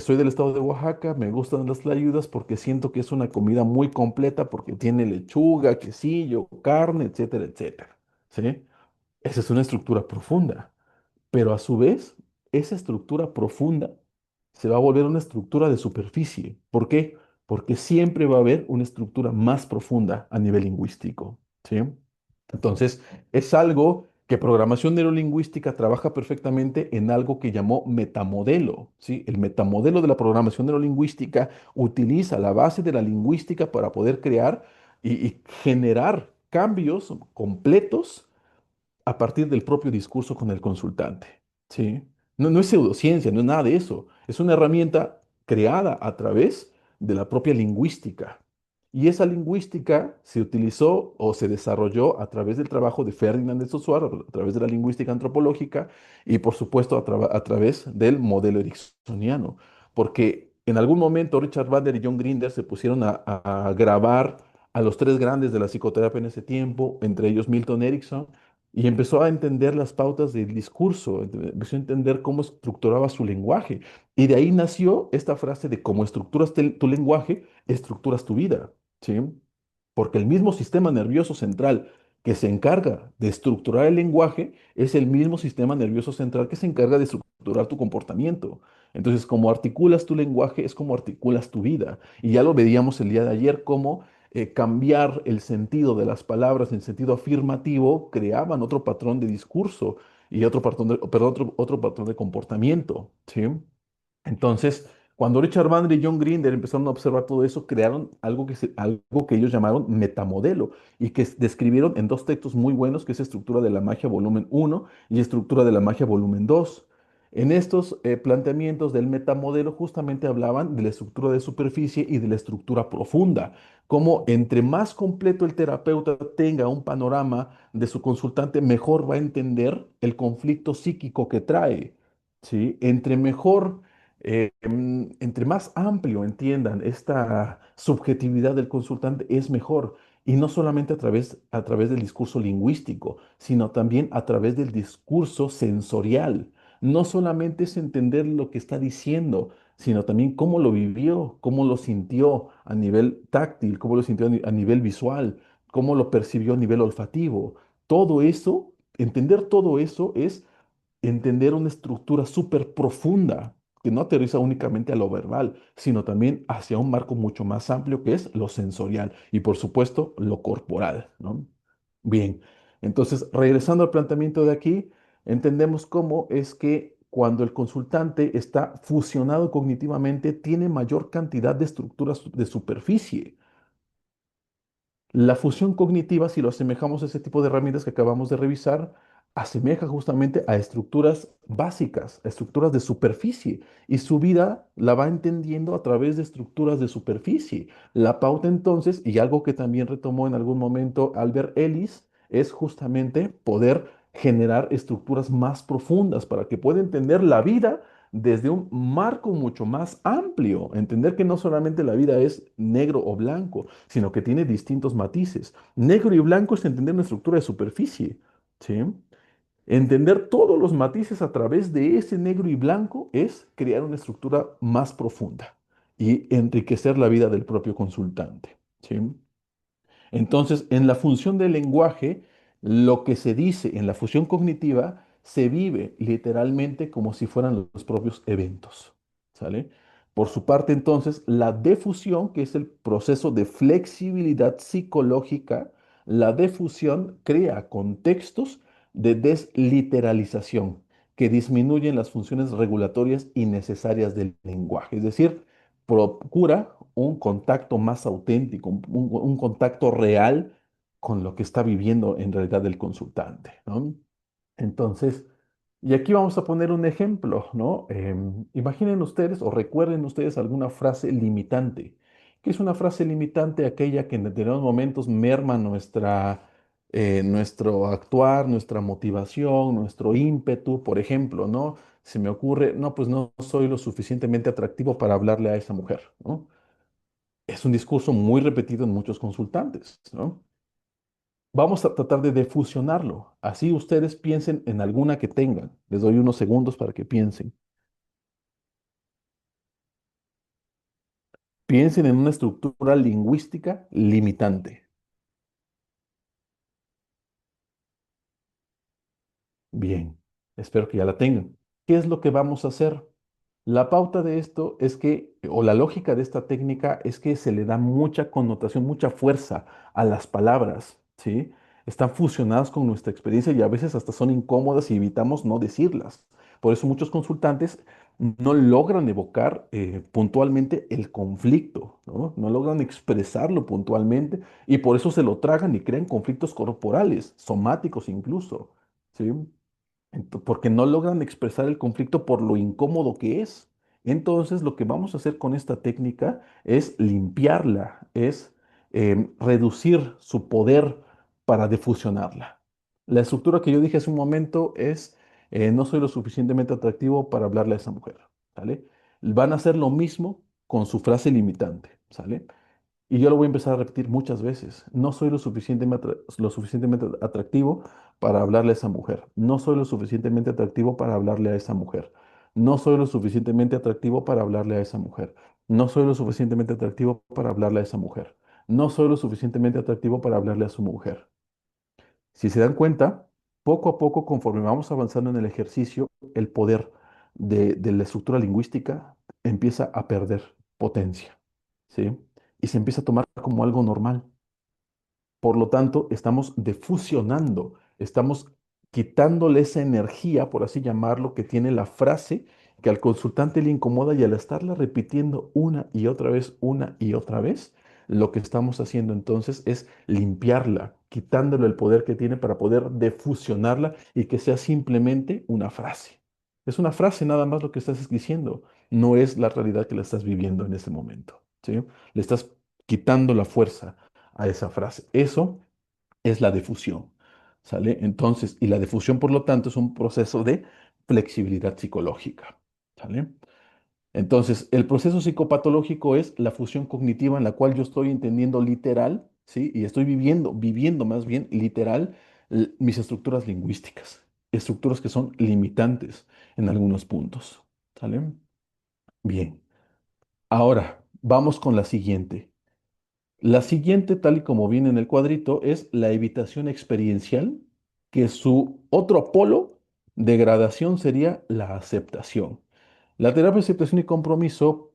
soy del estado de Oaxaca, me gustan las tlayudas porque siento que es una comida muy completa porque tiene lechuga, quesillo, carne, etcétera, etcétera. ¿Sí? Esa es una estructura profunda. Pero a su vez, esa estructura profunda se va a volver una estructura de superficie. ¿Por qué? Porque siempre va a haber una estructura más profunda a nivel lingüístico. ¿Sí? Entonces, es algo que programación neurolingüística trabaja perfectamente en algo que llamó metamodelo. ¿Sí? El metamodelo de la programación neurolingüística utiliza la base de la lingüística para poder crear y generar cambios completos a partir del propio discurso con el consultante. ¿Sí? No, no es pseudociencia, no es nada de eso. Es una herramienta creada a través de la propia lingüística. Y esa lingüística se utilizó o se desarrolló a través del trabajo de Ferdinand de Saussure, a través de la lingüística antropológica y por supuesto a través del modelo ericksoniano. Porque en algún momento Richard Bandler y John Grinder se pusieron a grabar a los tres grandes de la psicoterapia en ese tiempo, entre ellos Milton Erickson, y empezó a entender las pautas del discurso, empezó a entender cómo estructuraba su lenguaje. Y de ahí nació esta frase de cómo estructuras tu lenguaje, estructuras tu vida. ¿Sí? Porque el mismo sistema nervioso central que se encarga de estructurar el lenguaje es el mismo sistema nervioso central que se encarga de estructurar tu comportamiento. Entonces, como articulas tu lenguaje, es como articulas tu vida. Y ya lo veíamos el día de ayer, cómo cambiar el sentido de las palabras en sentido afirmativo creaban otro patrón de discurso y otro patrón perdón, otro patrón de comportamiento. ¿Sí? Entonces, cuando Richard Bandler y John Grinder empezaron a observar todo eso, crearon algo que ellos llamaron metamodelo y que describieron en dos textos muy buenos, que es Estructura de la Magia volumen uno y Estructura de la Magia volumen 2. En estos planteamientos del metamodelo justamente hablaban de la estructura de superficie y de la estructura profunda, como entre más completo el terapeuta tenga un panorama de su consultante, mejor va a entender el conflicto psíquico que trae. ¿Sí? Entre más amplio entiendan esta subjetividad del consultante, es mejor. Y no solamente a través del discurso lingüístico, sino también a través del discurso sensorial. No solamente es entender lo que está diciendo, sino también cómo lo vivió, cómo lo sintió a nivel táctil, cómo lo sintió a nivel visual, cómo lo percibió a nivel olfativo. Todo eso, entender todo eso es entender una estructura súper profunda que no aterriza únicamente a lo verbal, sino también hacia un marco mucho más amplio que es lo sensorial y por supuesto lo corporal, ¿no? Bien, entonces regresando al planteamiento de aquí, entendemos cómo es que cuando el consultante está fusionado cognitivamente, tiene mayor cantidad de estructuras de superficie. La fusión cognitiva, si lo asemejamos a ese tipo de herramientas que acabamos de revisar, asemeja justamente a estructuras básicas, a estructuras de superficie, y su vida la va entendiendo a través de estructuras de superficie. La pauta entonces, y algo que también retomó en algún momento Albert Ellis, es justamente poder generar estructuras más profundas para que pueda entender la vida desde un marco mucho más amplio, entender que no solamente la vida es negro o blanco, sino que tiene distintos matices. Negro y blanco es entender una estructura de superficie, ¿sí? Entender todos los matices a través de ese negro y blanco es crear una estructura más profunda y enriquecer la vida del propio consultante, ¿sí? Entonces, en la función del lenguaje, lo que se dice en la fusión cognitiva se vive literalmente como si fueran los propios eventos, ¿sale? Por su parte, entonces, la defusión, que es el proceso de flexibilidad psicológica, la defusión crea contextos de desliteralización que disminuyen las funciones regulatorias y necesarias del lenguaje. Es decir, procura un contacto más auténtico, un contacto real con lo que está viviendo en realidad el consultante, ¿no? Entonces, y aquí vamos a poner un ejemplo, ¿no? Imaginen ustedes o recuerden ustedes alguna frase limitante. ¿Qué es una frase limitante? Aquella que en determinados momentos merma nuestro actuar, nuestra motivación, nuestro ímpetu, por ejemplo, ¿no? Se me ocurre, no, pues no soy lo suficientemente atractivo para hablarle a esa mujer, ¿no? Es un discurso muy repetido en muchos consultantes, ¿no? Vamos a tratar de defusionarlo. Así ustedes piensen en alguna que tengan. Les doy unos segundos para que piensen. Piensen en una estructura lingüística limitante. Bien, espero que ya la tengan. ¿Qué es lo que vamos a hacer? La pauta de esto es que, o la lógica de esta técnica es que se le da mucha connotación, mucha fuerza a las palabras, ¿sí? Están fusionadas con nuestra experiencia y a veces hasta son incómodas y evitamos no decirlas. Por eso muchos consultantes no logran evocar puntualmente el conflicto, ¿no? No logran expresarlo puntualmente y por eso se lo tragan y crean conflictos corporales, somáticos incluso, ¿sí? Porque no logran expresar el conflicto por lo incómodo que es. Entonces, lo que vamos a hacer con esta técnica es limpiarla, es reducir su poder para defusionarla. La estructura que yo dije hace un momento es, no soy lo suficientemente atractivo para hablarle a esa mujer, ¿sale? Van a hacer lo mismo con su frase limitante, ¿sale? Y yo lo voy a empezar a repetir muchas veces. No soy lo suficientemente atractivo para hablarle a esa mujer. No soy lo suficientemente atractivo para hablarle a esa mujer. No soy lo suficientemente atractivo para hablarle a esa mujer. No soy lo suficientemente atractivo para hablarle a esa mujer. No soy lo suficientemente atractivo para hablarle a su mujer. Si se dan cuenta, poco a poco, conforme vamos avanzando en el ejercicio, el poder de la estructura lingüística empieza a perder potencia, ¿sí? Y se empieza a tomar como algo normal. Por lo tanto, estamos defusionando, estamos quitándole esa energía, por así llamarlo, que tiene la frase que al consultante le incomoda y al estarla repitiendo una y otra vez, lo que estamos haciendo entonces es limpiarla, quitándole el poder que tiene para poder defusionarla y que sea simplemente una frase. Es una frase nada más lo que estás diciendo, no es la realidad que la estás viviendo en ese momento, ¿sí? Le estás quitando la fuerza a esa frase. Eso es la difusión, ¿sale? Entonces, y la difusión, por lo tanto, es un proceso de flexibilidad psicológica, ¿sale? Entonces, el proceso psicopatológico es la fusión cognitiva en la cual yo estoy entendiendo literal, ¿sí? Y estoy viviendo más bien literal mis estructuras lingüísticas, estructuras que son limitantes en algunos puntos, ¿sale? Bien, ahora vamos con la siguiente. La siguiente, tal y como viene en el cuadrito, es la evitación experiencial, que su otro polo de gradación sería la aceptación. La terapia de aceptación y compromiso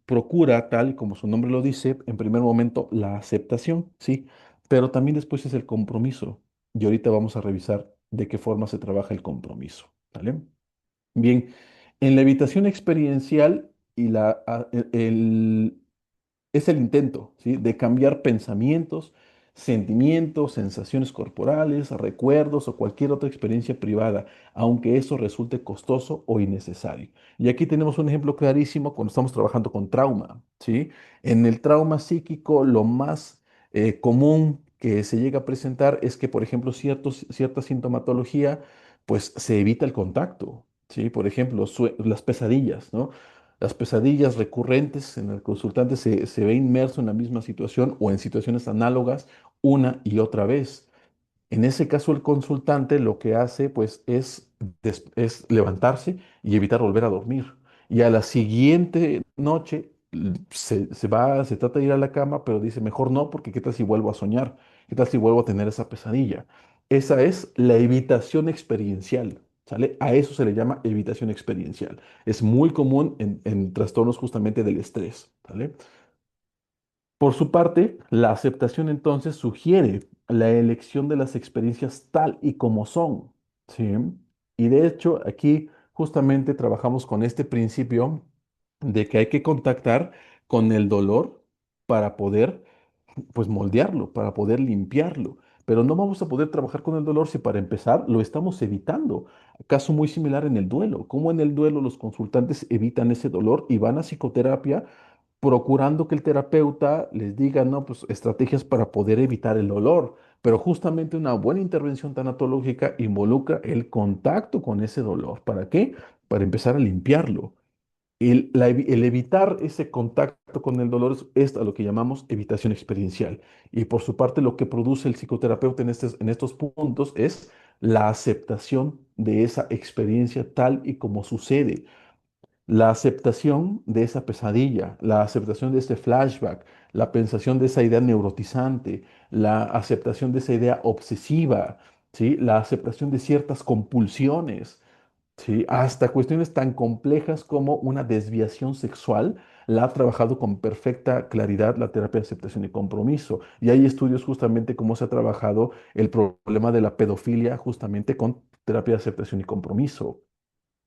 procura, tal y como su nombre lo dice, en primer momento la aceptación, sí, pero también después es el compromiso. Y ahorita vamos a revisar de qué forma se trabaja el compromiso, ¿vale? Bien, en la evitación experiencial y es el intento, ¿sí? De cambiar pensamientos, sentimientos, sensaciones corporales, recuerdos o cualquier otra experiencia privada, aunque eso resulte costoso o innecesario. Y aquí tenemos un ejemplo clarísimo cuando estamos trabajando con trauma, ¿sí? En el trauma psíquico, lo más común que se llega a presentar es que, por ejemplo, cierta sintomatología, pues se evita el contacto, ¿sí? Por ejemplo, las pesadillas, ¿no? Las pesadillas recurrentes en el consultante se ve inmerso en la misma situación o en situaciones análogas una y otra vez. En ese caso, el consultante lo que hace, pues, es levantarse y evitar volver a dormir. Y a la siguiente noche se trata de ir a la cama, pero dice, mejor no, porque qué tal si vuelvo a soñar, qué tal si vuelvo a tener esa pesadilla. Esa es la evitación experiencial, ¿sale? A eso se le llama evitación experiencial. Es muy común en trastornos justamente del estrés, ¿sale? Por su parte, la aceptación entonces sugiere la elección de las experiencias tal y como son, ¿sí? Y de hecho, aquí justamente trabajamos con este principio de que hay que contactar con el dolor para poder, pues, moldearlo, para poder limpiarlo. Pero no vamos a poder trabajar con el dolor si para empezar lo estamos evitando. Caso muy similar en el duelo. Como en el duelo los consultantes evitan ese dolor y van a psicoterapia procurando que el terapeuta les diga, no, pues estrategias para poder evitar el dolor. Pero justamente una buena intervención tanatológica involucra el contacto con ese dolor. ¿Para qué? Para empezar a limpiarlo. El evitar ese contacto con el dolor es a lo que llamamos evitación experiencial. Y por su parte, lo que produce el psicoterapeuta en estos puntos es la aceptación de esa experiencia tal y como sucede, la aceptación de esa pesadilla, la aceptación de ese flashback, la pensación de esa idea neurotizante, la aceptación de esa idea obsesiva, ¿sí? La aceptación de ciertas compulsiones, ¿sí? Hasta cuestiones tan complejas como una desviación sexual, la ha trabajado con perfecta claridad la terapia de aceptación y compromiso. Y hay estudios justamente cómo se ha trabajado el problema de la pedofilia justamente con terapia de aceptación y compromiso.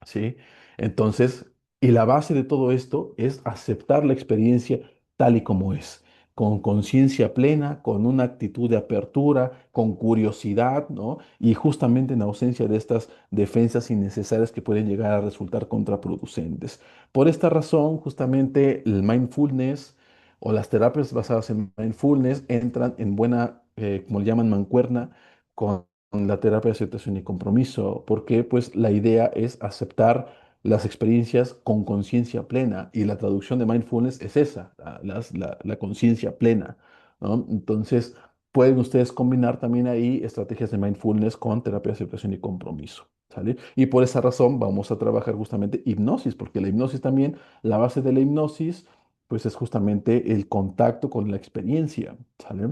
¿Sí? Entonces, y la base de todo esto es aceptar la experiencia tal y como es, con conciencia plena, con una actitud de apertura, con curiosidad, ¿no? Y justamente en ausencia de estas defensas innecesarias que pueden llegar a resultar contraproducentes. Por esta razón, justamente el mindfulness o las terapias basadas en mindfulness entran en buena, como le llaman, mancuerna con la terapia de aceptación y compromiso, porque pues la idea es aceptar las experiencias con conciencia plena y la traducción de mindfulness es esa, la conciencia plena, ¿no? Entonces, pueden ustedes combinar también ahí estrategias de mindfulness con terapia de aceptación y compromiso, ¿sale? Y por esa razón vamos a trabajar justamente hipnosis, porque la hipnosis también, la base de la hipnosis, pues es justamente el contacto con la experiencia, ¿sale?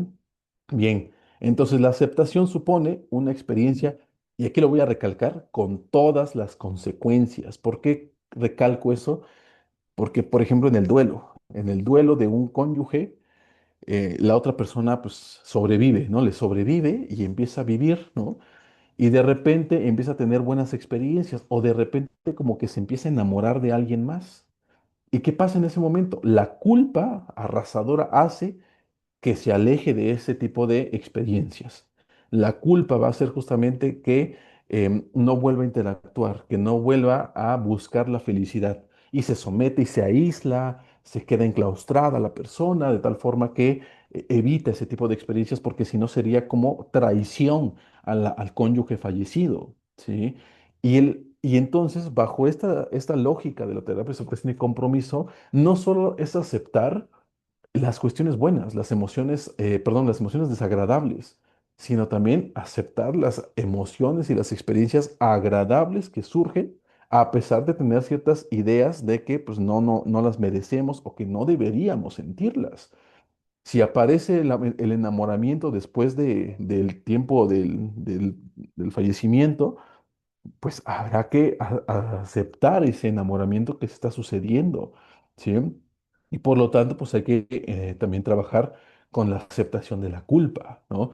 Bien, entonces la aceptación supone una experiencia, y aquí lo voy a recalcar, con todas las consecuencias. ¿Por qué recalco eso? Porque, por ejemplo, en el duelo de un cónyuge, la otra persona pues sobrevive, ¿no? Le sobrevive y empieza a vivir, ¿no? Y de repente empieza a tener buenas experiencias o de repente como que se empieza a enamorar de alguien más. ¿Y qué pasa en ese momento? La culpa arrasadora hace que se aleje de ese tipo de experiencias. La culpa va a ser justamente que no vuelva a interactuar, que no vuelva a buscar la felicidad y se somete y se aísla, se queda enclaustrada la persona de tal forma que evita ese tipo de experiencias porque si no sería como traición al cónyuge fallecido, ¿sí? Y entonces, bajo esta lógica de la terapia de aceptación y compromiso, no solo es aceptar las cuestiones buenas, las emociones desagradables, sino también aceptar las emociones y las experiencias agradables que surgen a pesar de tener ciertas ideas de que pues no las merecemos o que no deberíamos sentirlas. Si aparece el enamoramiento después del tiempo del fallecimiento, pues habrá que aceptar ese enamoramiento que se está sucediendo, ¿sí? Y por lo tanto, pues hay que también trabajar con la aceptación de la culpa, ¿no?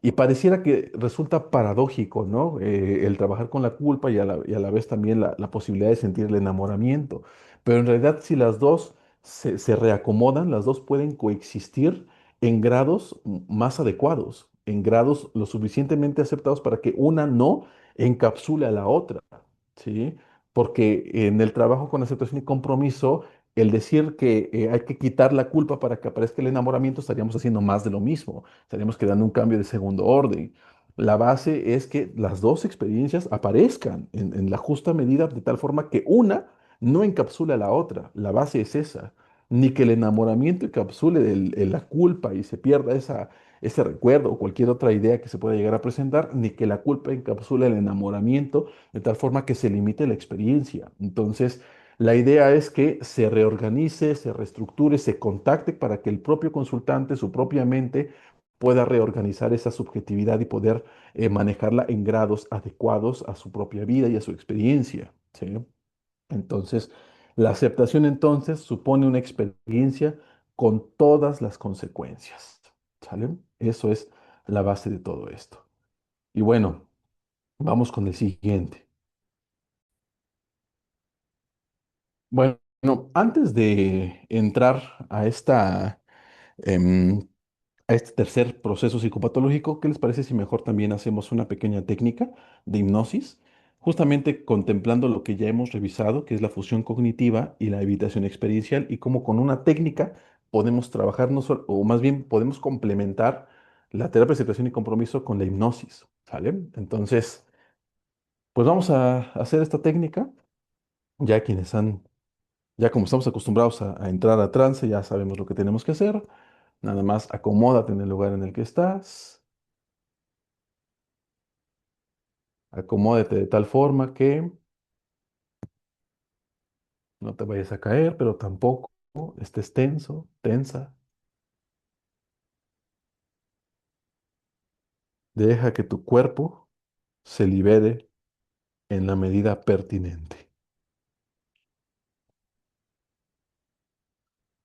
Y pareciera que resulta paradójico, ¿no? El trabajar con la culpa y a la vez también la posibilidad de sentir el enamoramiento. Pero en realidad, si las dos se reacomodan, las dos pueden coexistir en grados más adecuados, en grados lo suficientemente aceptados para que una no encapsule a la otra, ¿sí? Porque en el trabajo con aceptación y compromiso, el decir que hay que quitar la culpa para que aparezca el enamoramiento, estaríamos haciendo más de lo mismo, estaríamos creando un cambio de segundo orden. La base es que las dos experiencias aparezcan en la justa medida de tal forma que una no encapsule a la otra. La base es esa. Ni que el enamoramiento encapsule la culpa y se pierda ese recuerdo o cualquier otra idea que se pueda llegar a presentar, ni que la culpa encapsule el enamoramiento de tal forma que se limite la experiencia. Entonces, la idea es que se reorganice, se reestructure, se contacte para que el propio consultante, su propia mente, pueda reorganizar esa subjetividad y poder manejarla en grados adecuados a su propia vida y a su experiencia. ¿Sí? Entonces, la aceptación entonces supone una experiencia con todas las consecuencias. ¿Sale? Eso es la base de todo esto. Y bueno, vamos con el siguiente. Bueno, antes de entrar em, a este tercer proceso psicopatológico, ¿qué les parece si mejor también hacemos una pequeña técnica de hipnosis, justamente contemplando lo que ya hemos revisado, que es la fusión cognitiva y la evitación experiencial, y cómo con una técnica podemos trabajar, o más bien podemos complementar la terapia de aceptación y compromiso con la hipnosis, ¿sale? Entonces, pues vamos a hacer esta técnica, ya quienes ya como estamos acostumbrados a entrar a trance, ya sabemos lo que tenemos que hacer. Nada más acomódate en el lugar en el que estás. Acomódate de tal forma que no te vayas a caer, pero tampoco estés tenso, tensa. Deja que tu cuerpo se libere en la medida pertinente.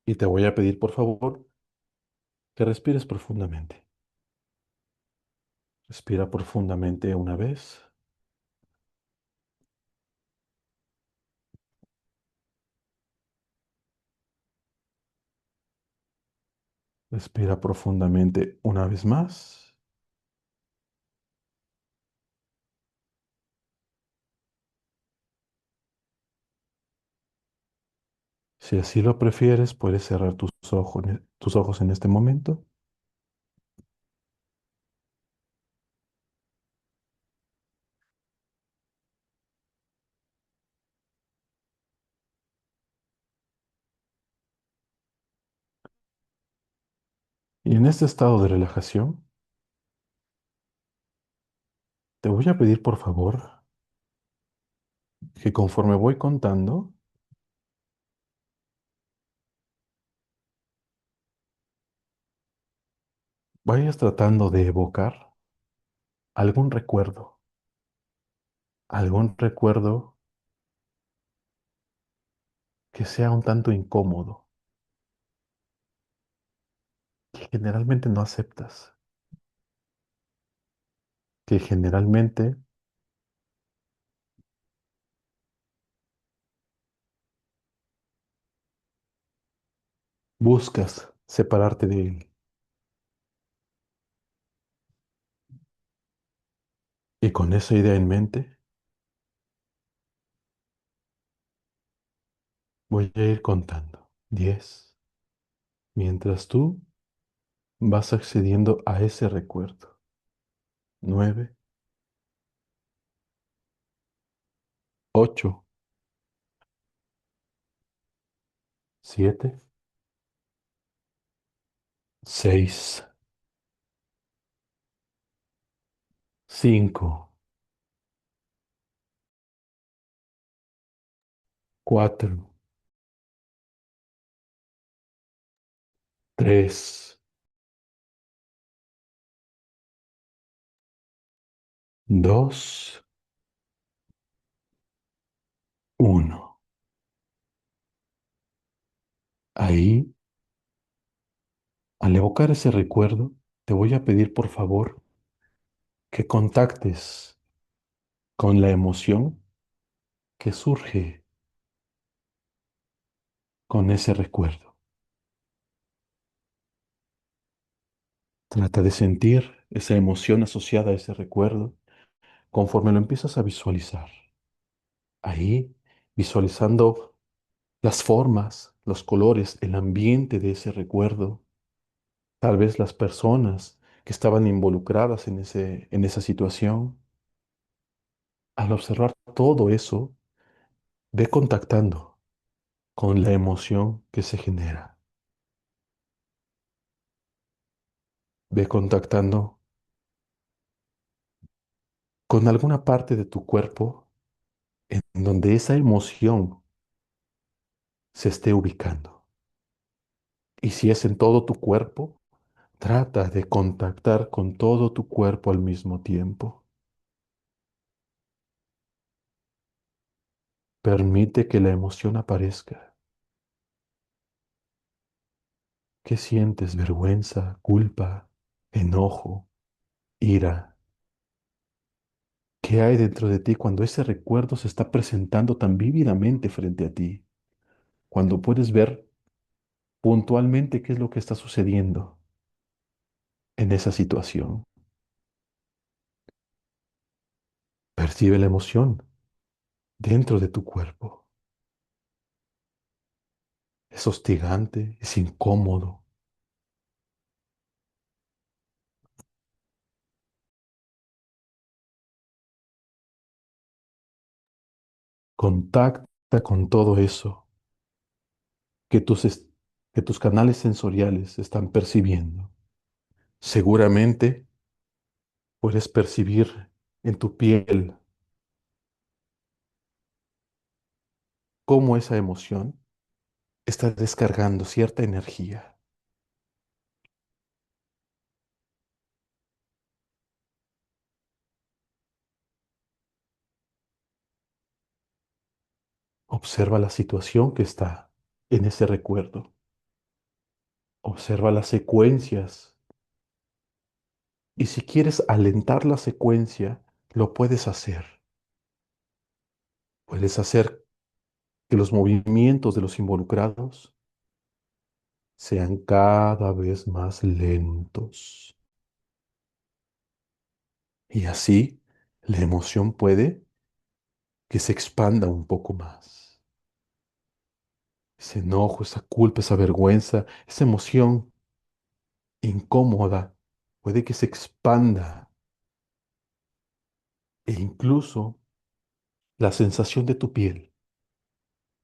Y te voy a pedir, por favor, que respires profundamente. Respira profundamente una vez. Respira profundamente una vez más. Si así lo prefieres, puedes cerrar tus ojos en este momento. Y en este estado de relajación, te voy a pedir, por favor, que conforme voy contando, vayas tratando de evocar algún recuerdo que sea un tanto incómodo, que generalmente no aceptas, que generalmente buscas separarte de él. Y con esa idea en mente, voy a ir contando 10, mientras tú vas accediendo a ese recuerdo. 9, 8, 7, 6, 5, 4, 3, 2, 1. Ahí, al evocar ese recuerdo, te voy a pedir por favor que contactes con la emoción que surge con ese recuerdo. Trata de sentir esa emoción asociada a ese recuerdo conforme lo empiezas a visualizar. Ahí, visualizando las formas, los colores, el ambiente de ese recuerdo, tal vez las personas que estaban involucradas en esa situación. Al observar todo eso, ve contactando con la emoción que se genera. Ve contactando con alguna parte de tu cuerpo en donde esa emoción se esté ubicando. Y si es en todo tu cuerpo, trata de contactar con todo tu cuerpo al mismo tiempo. Permite que la emoción aparezca. ¿Qué sientes? ¿Vergüenza, culpa, enojo, ira? ¿Qué hay dentro de ti cuando ese recuerdo se está presentando tan vívidamente frente a ti? Cuando puedes ver puntualmente qué es lo que está sucediendo en esa situación. Percibe la emoción dentro de tu cuerpo. Es hostigante, es incómodo. Contacta con todo eso que que tus canales sensoriales están percibiendo. Seguramente puedes percibir en tu piel cómo esa emoción está descargando cierta energía. Observa la situación que está en ese recuerdo. Observa las secuencias. Y si quieres alentar la secuencia, lo puedes hacer. Puedes hacer que los movimientos de los involucrados sean cada vez más lentos. Y así la emoción puede que se expanda un poco más. Ese enojo, esa culpa, esa vergüenza, esa emoción incómoda puede que se expanda e incluso la sensación de tu piel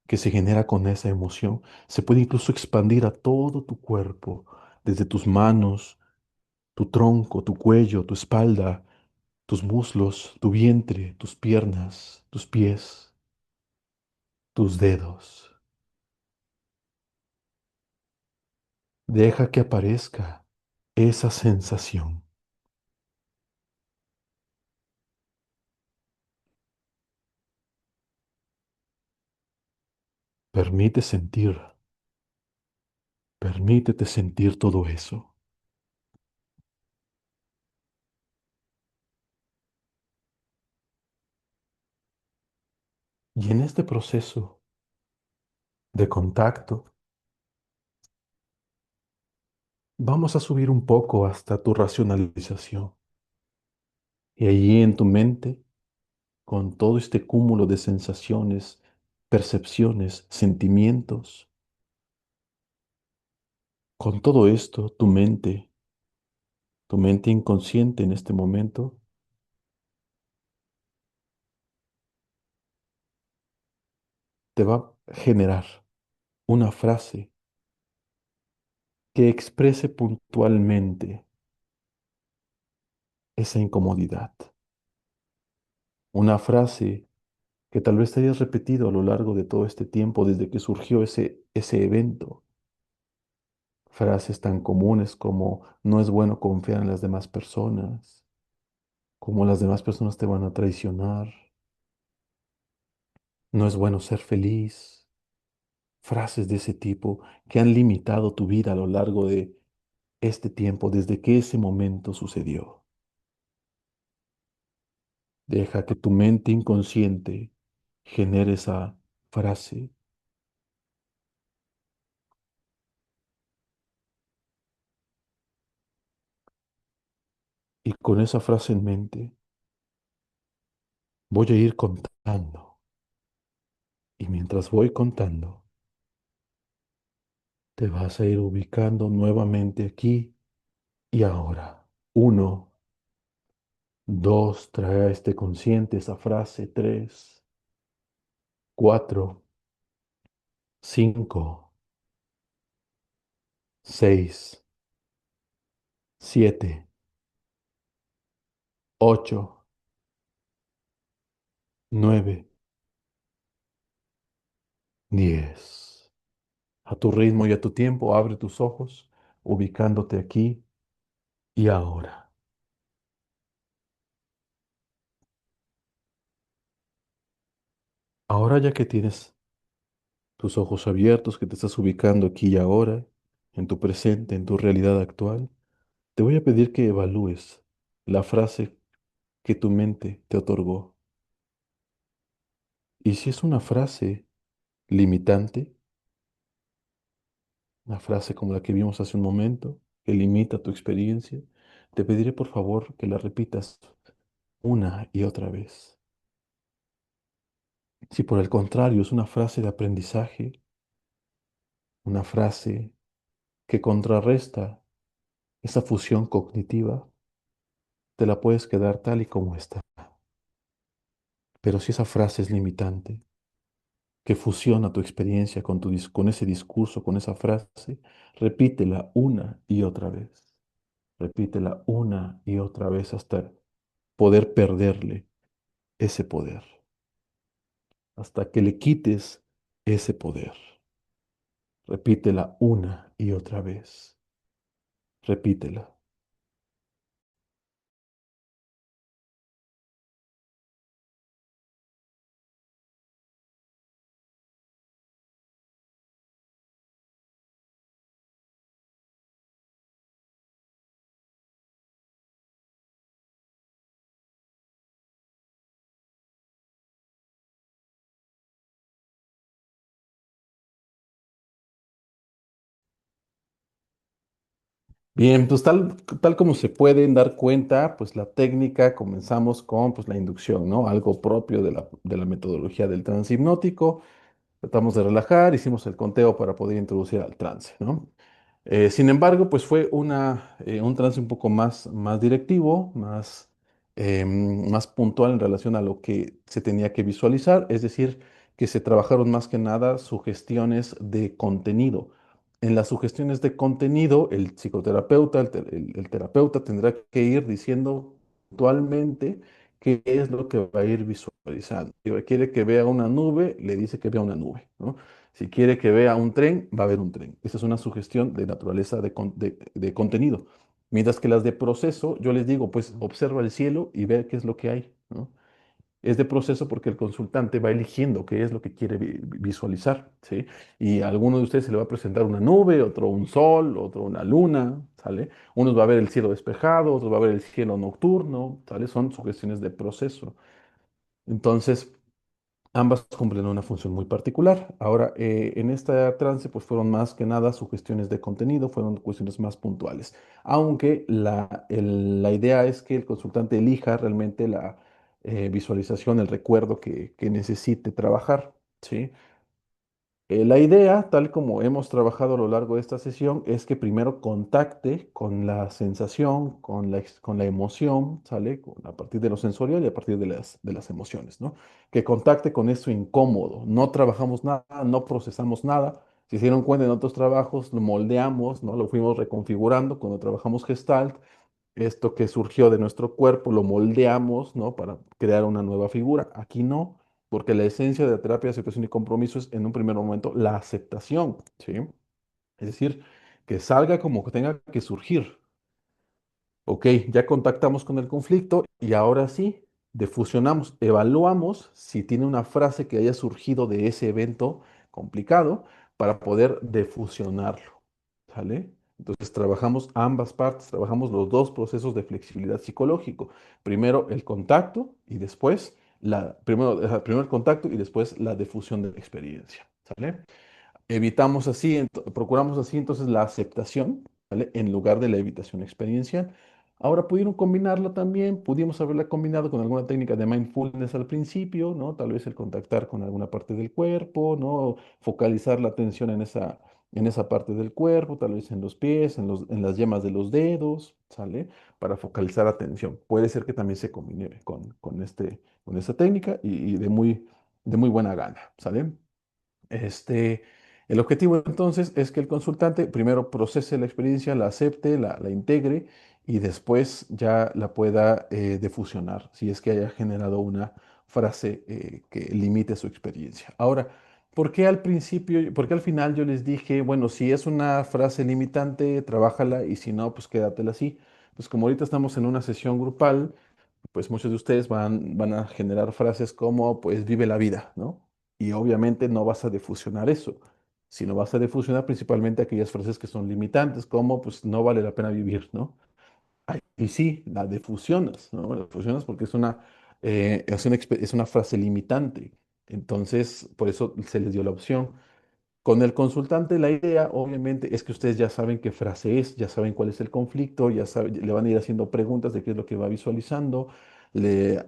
que se genera con esa emoción se puede incluso expandir a todo tu cuerpo, desde tus manos, tu tronco, tu cuello, tu espalda, tus muslos, tu vientre, tus piernas, tus pies, tus dedos. Deja que aparezca esa sensación. Permite sentir, permítete sentir todo eso. Y en este proceso de contacto, vamos a subir un poco hasta tu racionalización. Y allí en tu mente, con todo este cúmulo de sensaciones, percepciones, sentimientos, con todo esto, tu mente inconsciente en este momento, te va a generar una frase que exprese puntualmente esa incomodidad. Una frase que tal vez te hayas repetido a lo largo de todo este tiempo desde que surgió ese evento. Frases tan comunes como no es bueno confiar en las demás personas, como las demás personas te van a traicionar, no es bueno ser feliz. Frases de ese tipo que han limitado tu vida a lo largo de este tiempo, desde que ese momento sucedió. Deja que tu mente inconsciente genere esa frase. Y con esa frase en mente, voy a ir contando. Y mientras voy contando, te vas a ir ubicando nuevamente aquí y ahora. Uno, dos, trae a este consciente esa frase. Tres, cuatro, cinco, seis, siete, ocho, nueve, 10. A tu ritmo y a tu tiempo, abre tus ojos, ubicándote aquí y ahora. Ahora ya que tienes tus ojos abiertos, que te estás ubicando aquí y ahora, en tu presente, en tu realidad actual, te voy a pedir que evalúes la frase que tu mente te otorgó. Y si es una frase limitante, una frase como la que vimos hace un momento, que limita tu experiencia, te pediré por favor que la repitas una y otra vez. Si por el contrario es una frase de aprendizaje, una frase que contrarresta esa fusión cognitiva, te la puedes quedar tal y como está. Pero si esa frase es limitante, que fusiona tu experiencia con, con ese discurso, con esa frase, repítela una y otra vez. Repítela una y otra vez hasta poder perderle ese poder, hasta que le quites ese poder. Repítela una y otra vez. Repítela. Bien, pues tal como se pueden dar cuenta, pues la técnica comenzamos con pues, la inducción, ¿no? Algo propio de la metodología del trance hipnótico. Tratamos de relajar, hicimos el conteo para poder introducir al trance, ¿no? Sin embargo, pues fue un trance un poco más directivo, más puntual en relación a lo que se tenía que visualizar, es decir, que se trabajaron más que nada sugestiones de contenido. En las sugestiones de contenido, el psicoterapeuta, el terapeuta tendrá que ir diciendo puntualmente qué es lo que va a ir visualizando. Si quiere que vea una nube, le dice que vea una nube, ¿no? Si quiere que vea un tren, va a ver un tren. Esa es una sugestión de naturaleza de contenido. Mientras que las de proceso, yo les digo, pues observa el cielo y ve qué es lo que hay, ¿no? Es de proceso porque el consultante va eligiendo qué es lo que quiere visualizar, ¿sí? Y a alguno de ustedes se le va a presentar una nube, otro un sol, otro una luna, ¿sale? Unos va a ver el cielo despejado, otros va a ver el cielo nocturno, ¿sale? Son sugestiones de proceso. Entonces, ambas cumplen una función muy particular. Ahora, en esta trance, pues fueron más que nada sugestiones de contenido, fueron cuestiones más puntuales. Aunque la idea es que el consultante elija realmente la visualización, el recuerdo que necesite trabajar, ¿sí? La idea, tal como hemos trabajado a lo largo de esta sesión, es que primero contacte con la sensación, con la emoción, ¿sale? A partir de lo sensorial y a partir de las emociones, ¿no? Que contacte con eso incómodo. No trabajamos nada, no procesamos nada. Si se dieron cuenta en otros trabajos, lo moldeamos, ¿no? Lo fuimos reconfigurando cuando trabajamos Gestalt. Esto que surgió de nuestro cuerpo lo moldeamos, ¿no? Para crear una nueva figura. Aquí no, porque la esencia de la terapia de aceptación y compromiso es en un primer momento la aceptación, ¿sí? Es decir, que salga como que tenga que surgir. Ok, ya contactamos con el conflicto y ahora sí, defusionamos, evaluamos si tiene una frase que haya surgido de ese evento complicado para poder defusionarlo, ¿sale? Entonces trabajamos ambas partes, trabajamos los dos procesos de flexibilidad psicológico. Primero el contacto y después primero el contacto y después la defusión de la experiencia, ¿sale? Evitamos así, procuramos así entonces la aceptación, ¿vale? En lugar de la evitación experiencial. Ahora pudieron combinarla también, pudimos haberla combinado con alguna técnica de mindfulness al principio, ¿no? Tal vez el contactar con alguna parte del cuerpo, ¿no? Focalizar la atención en esa parte del cuerpo, tal vez en los pies, en las yemas de los dedos, ¿sale? Para focalizar atención. Puede ser que también se combine con esta técnica y de muy buena gana, ¿sale? Este, el objetivo entonces es que el consultante primero procese la experiencia, la acepte, la integre y después ya la pueda defusionar si es que haya generado una frase que limite su experiencia. Ahora, ¿por qué al principio, por qué al final yo les dije, bueno, si es una frase limitante, trabájala y si no, pues quédatela así? Pues como ahorita estamos en una sesión grupal, pues muchos de ustedes van a generar frases como, pues vive la vida, ¿no? Y obviamente no vas a defusionar eso, sino vas a defusionar principalmente aquellas frases que son limitantes, como, pues no vale la pena vivir, ¿no? Y sí, la defusionas, ¿no? La defusionas porque es una frase limitante. Entonces, por eso se les dio la opción. Con el consultante, la idea, obviamente, es que ustedes ya saben qué frase es, ya saben cuál es el conflicto, le van a ir haciendo preguntas de qué es lo que va visualizando.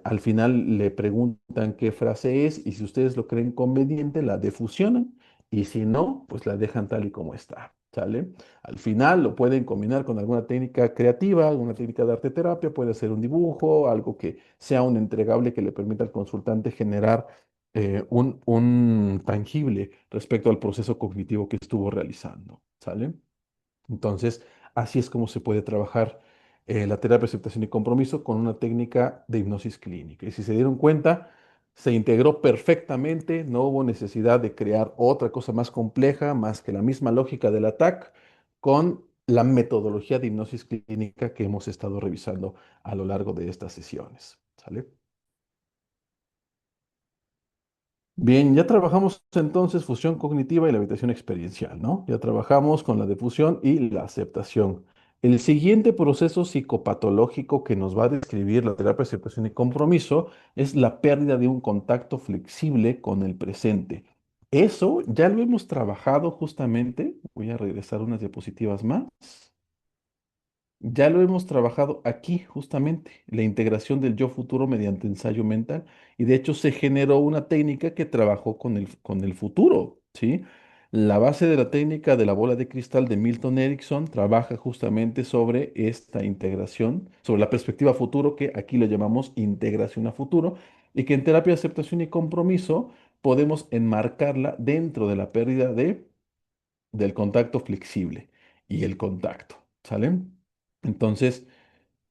Al final le preguntan qué frase es y si ustedes lo creen conveniente, la defusionan y si no, pues la dejan tal y como está. ¿Sale? Al final lo pueden combinar con alguna técnica creativa, alguna técnica de arte terapia, puede ser un dibujo, algo que sea un entregable que le permita al consultante generar un tangible respecto al proceso cognitivo que estuvo realizando, ¿sale? Entonces, así es como se puede trabajar la terapia de aceptación y compromiso con una técnica de hipnosis clínica. Y si se dieron cuenta, se integró perfectamente, no hubo necesidad de crear otra cosa más compleja, más que la misma lógica del ATAC con la metodología de hipnosis clínica que hemos estado revisando a lo largo de estas sesiones, ¿sale? Bien, ya trabajamos entonces fusión cognitiva y la habitación experiencial, ¿no? Ya trabajamos con la difusión y la aceptación. El siguiente proceso psicopatológico que nos va a describir la terapia de aceptación y compromiso es la pérdida de un contacto flexible con el presente. Eso ya lo hemos trabajado justamente. Voy a regresar unas diapositivas más. Ya lo hemos trabajado aquí justamente, la integración del yo futuro mediante ensayo mental. Y de hecho se generó una técnica que trabajó con el futuro, ¿sí? La base de la técnica de la bola de cristal de Milton Erickson trabaja justamente sobre esta integración, sobre la perspectiva futuro, que aquí lo llamamos integración a futuro, y que en terapia de aceptación y compromiso podemos enmarcarla dentro de la pérdida del contacto flexible y el contacto, ¿sale? Entonces,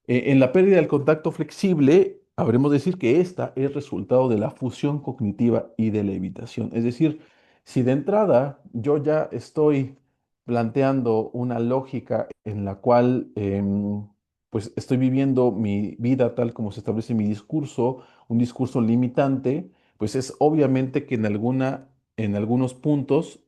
en la pérdida del contacto flexible, habremos de decir que esta es resultado de la fusión cognitiva y de la evitación. Es decir, si de entrada yo ya estoy planteando una lógica en la cual pues estoy viviendo mi vida tal como se establece en mi discurso, un discurso limitante, pues es obviamente que en algunos puntos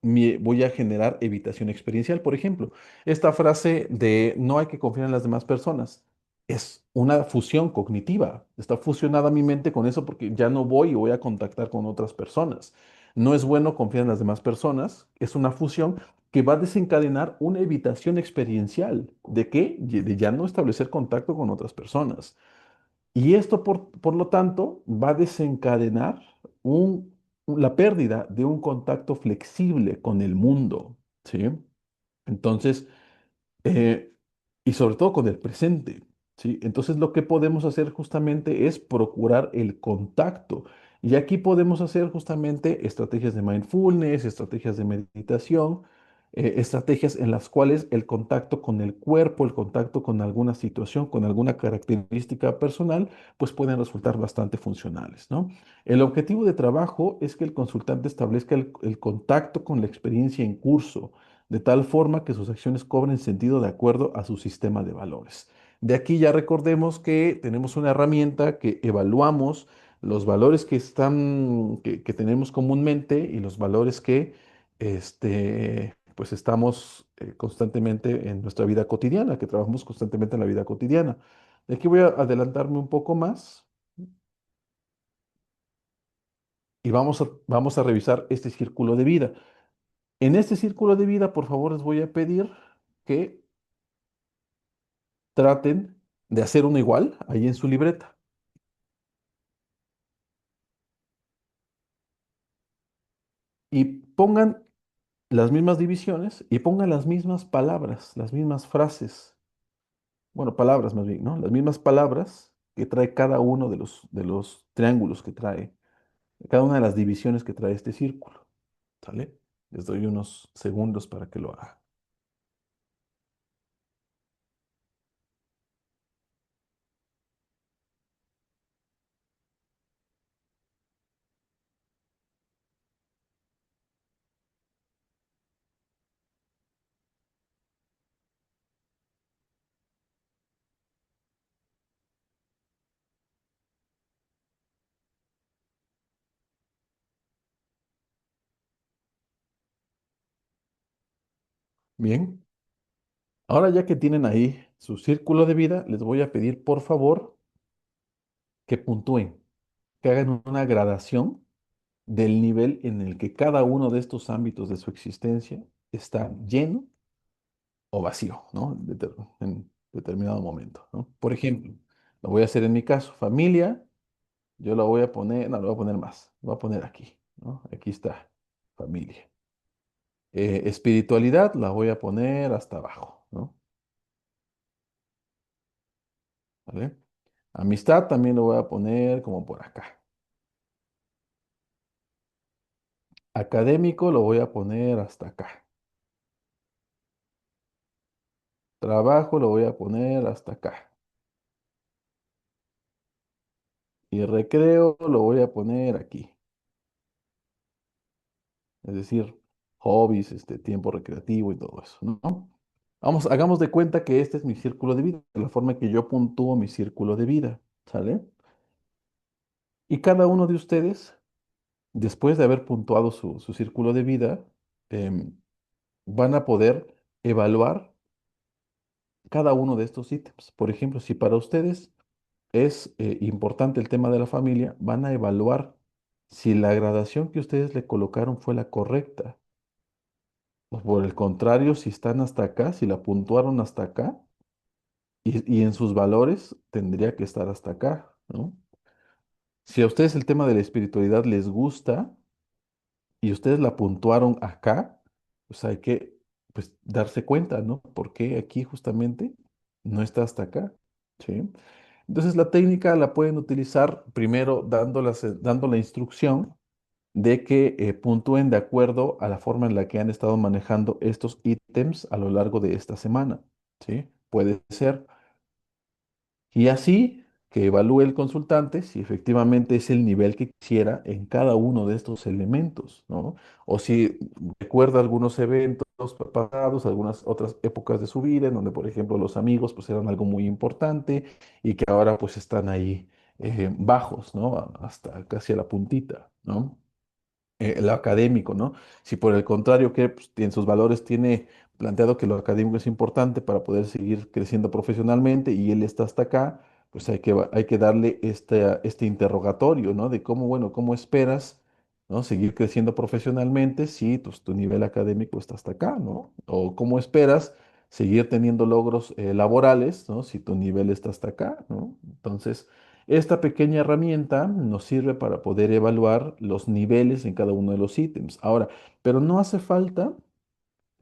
voy a generar evitación experiencial. Por ejemplo, esta frase de no hay que confiar en las demás personas es una fusión cognitiva. Está fusionada mi mente con eso porque ya no voy y voy a contactar con otras personas. No es bueno confiar en las demás personas. Es una fusión que va a desencadenar una evitación experiencial. ¿De qué? De ya no establecer contacto con otras personas. Y esto, por lo tanto, va a desencadenar la pérdida de un contacto flexible con el mundo, ¿sí? Entonces, eh, y sobre todo con el presente, ¿sí? Entonces lo que podemos hacer justamente es procurar el contacto. Y aquí podemos hacer justamente estrategias de mindfulness, estrategias de meditación, estrategias en las cuales el contacto con el cuerpo, el contacto con alguna situación, con alguna característica personal, pues pueden resultar bastante funcionales, ¿no? El objetivo de trabajo es que el consultante establezca el contacto con la experiencia en curso de tal forma que sus acciones cobren sentido de acuerdo a su sistema de valores. De aquí ya recordemos que tenemos una herramienta que evaluamos los valores que tenemos comúnmente y los valores que pues estamos constantemente en nuestra vida cotidiana, que trabajamos constantemente en la vida cotidiana. De aquí voy a adelantarme un poco más y vamos a revisar este círculo de vida. En este círculo de vida, por favor, les voy a pedir que traten de hacer uno igual ahí en su libreta y pongan las mismas divisiones y pongan las mismas palabras, las mismas frases, bueno, palabras más bien, ¿no? Las mismas palabras que trae cada uno de los triángulos que trae, cada una de las divisiones que trae este círculo, ¿sale? Les doy unos segundos para que lo hagan. Bien, ahora ya que tienen ahí su círculo de vida, les voy a pedir por favor que puntúen, que hagan una gradación del nivel en el que cada uno de estos ámbitos de su existencia está lleno o vacío, ¿no? En determinado momento, ¿no? Por ejemplo, lo voy a hacer en mi caso, familia, yo lo voy a poner, no, lo voy a poner más, lo voy a poner aquí, ¿no? Aquí está, familia. Espiritualidad la voy a poner hasta abajo, ¿no? ¿Vale? Amistad también lo voy a poner como por acá. Académico lo voy a poner hasta acá. Trabajo lo voy a poner hasta acá. Y recreo lo voy a poner aquí. Es decir, hobbies, tiempo recreativo y todo eso, ¿no? Vamos, hagamos de cuenta que este es mi círculo de vida, la forma en que yo puntúo mi círculo de vida, ¿sale? Y cada uno de ustedes, después de haber puntuado su círculo de vida, em, van a poder evaluar cada uno de estos ítems. Por ejemplo, si para ustedes es importante el tema de la familia, van a evaluar si la gradación que ustedes le colocaron fue la correcta. O por el contrario, si están hasta acá, si la puntuaron hasta acá, y en sus valores tendría que estar hasta acá, ¿no? Si a ustedes el tema de la espiritualidad les gusta y ustedes la puntuaron acá, pues hay que pues, darse cuenta, ¿no? ¿Por qué aquí justamente no está hasta acá? ¿Sí? Entonces la técnica la pueden utilizar primero dando la instrucción de que puntúen de acuerdo a la forma en la que han estado manejando estos ítems a lo largo de esta semana, ¿sí? Puede ser. Y así que evalúe el consultante si efectivamente es el nivel que quisiera en cada uno de estos elementos, ¿no? O si recuerda algunos eventos pasados, algunas otras épocas de su vida, en donde, por ejemplo, los amigos pues eran algo muy importante y que ahora pues están ahí bajos, ¿no? Hasta casi a la puntita, ¿no? Lo académico, ¿no? Si por el contrario que pues, en sus valores tiene planteado que lo académico es importante para poder seguir creciendo profesionalmente y él está hasta acá, pues hay que darle este interrogatorio, ¿no? De cómo, bueno, cómo esperas, ¿no? Seguir creciendo profesionalmente si pues, tu nivel académico está hasta acá, ¿no? O cómo esperas seguir teniendo logros laborales, ¿no? Si tu nivel está hasta acá, ¿no? Entonces, esta pequeña herramienta nos sirve para poder evaluar los niveles en cada uno de los ítems. Ahora, pero no hace falta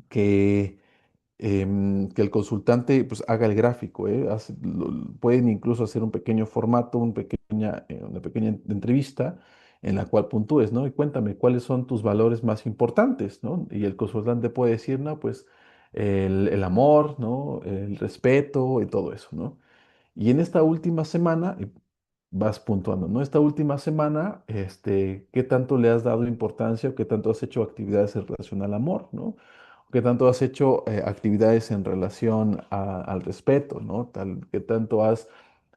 que, que el consultante pues, haga el gráfico, ¿eh? Pueden incluso hacer un pequeño formato, una pequeña entrevista en la cual puntúes, ¿no? Y cuéntame cuáles son tus valores más importantes, ¿no? Y el consultante puede decir, no, pues el amor, ¿no? El respeto y todo eso, ¿no? Y en esta última semana, vas puntuando, ¿no? Esta última semana, ¿qué tanto le has dado importancia o qué tanto has hecho actividades en relación al amor, ¿no? ¿Qué tanto has hecho actividades en relación al respeto, ¿no? ¿Qué tanto has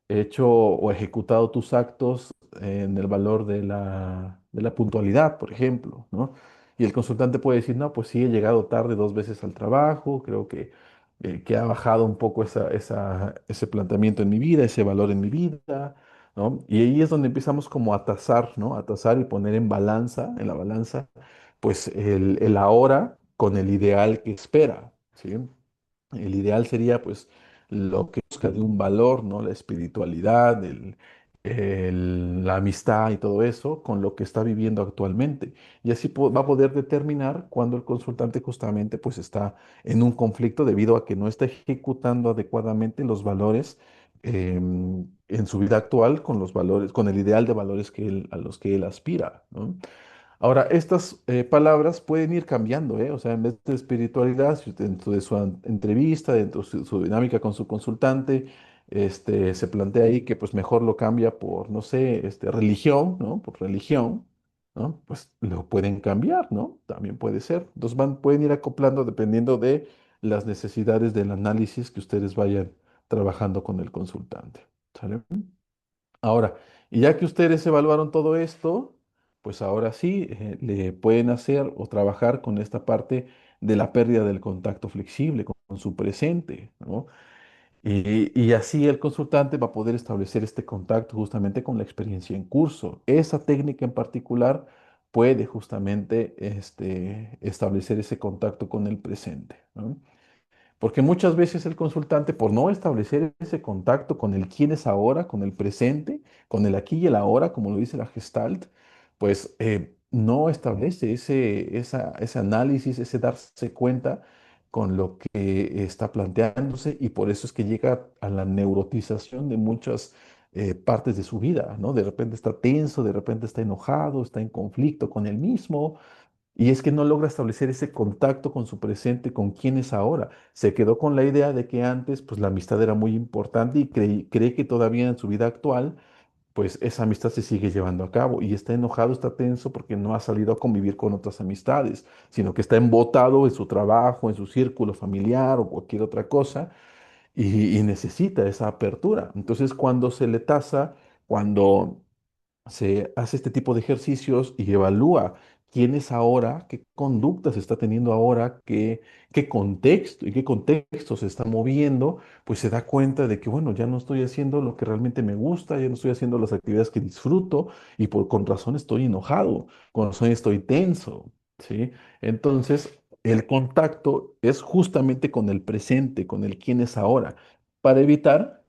hecho o ejecutado tus actos en el valor de de la puntualidad, por ejemplo, ¿no? Y el consultante puede decir, no, pues sí, he llegado tarde 2 veces al trabajo, creo que ha bajado un poco ese planteamiento en mi vida, ese valor en mi vida, ¿no? Y ahí es donde empezamos como a tasar, ¿no? A tasar y poner en la balanza, pues el ahora con el ideal que espera, ¿sí? El ideal sería, pues, lo que busca de un valor, ¿no? La espiritualidad, la amistad y todo eso con lo que está viviendo actualmente. Y así va a poder determinar cuando el consultante justamente pues está en un conflicto debido a que no está ejecutando adecuadamente los valores en su vida actual con los valores, con el ideal de valores a los que él aspira, ¿no? Ahora, estas palabras pueden ir cambiando, ¿eh? O sea, en vez de espiritualidad, si usted dentro de su entrevista, dentro de su dinámica con su consultante, se plantea ahí que pues mejor lo cambia por, no sé, religión, ¿no? Por religión, ¿no? Pues lo pueden cambiar, ¿no? También puede ser. Entonces pueden ir acoplando dependiendo de las necesidades del análisis que ustedes vayan trabajando con el consultante. ¿Sale? Ahora, y ya que ustedes evaluaron todo esto, pues ahora sí le pueden hacer o trabajar con esta parte de la pérdida del contacto flexible con su presente, ¿no? Y así el consultante va a poder establecer este contacto justamente con la experiencia en curso. Esa técnica en particular puede justamente establecer ese contacto con el presente, ¿no? Porque muchas veces el consultante, por no establecer ese contacto con el quién es ahora, con el presente, con el aquí y el ahora, como lo dice la Gestalt, pues no establece ese análisis, ese darse cuenta con lo que está planteándose y por eso es que llega a la neurotización de muchas partes de su vida, ¿no? De repente está tenso, de repente está enojado, está en conflicto con él mismo, y es que no logra establecer ese contacto con su presente, con quién es ahora. Se quedó con la idea de que antes, pues la amistad era muy importante y cree que todavía en su vida actual, pues esa amistad se sigue llevando a cabo y está enojado, está tenso porque no ha salido a convivir con otras amistades, sino que está embotado en su trabajo, en su círculo familiar o cualquier otra cosa y necesita esa apertura. Entonces, cuando se le tasa, cuando se hace este tipo de ejercicios y evalúa quién es ahora, qué conductas está teniendo ahora, qué contexto y qué contexto se está moviendo, pues se da cuenta de que, bueno, ya no estoy haciendo lo que realmente me gusta, ya no estoy haciendo las actividades que disfruto y con razón estoy enojado, con razón estoy tenso, ¿sí? Entonces, el contacto es justamente con el presente, con el quién es ahora, para evitar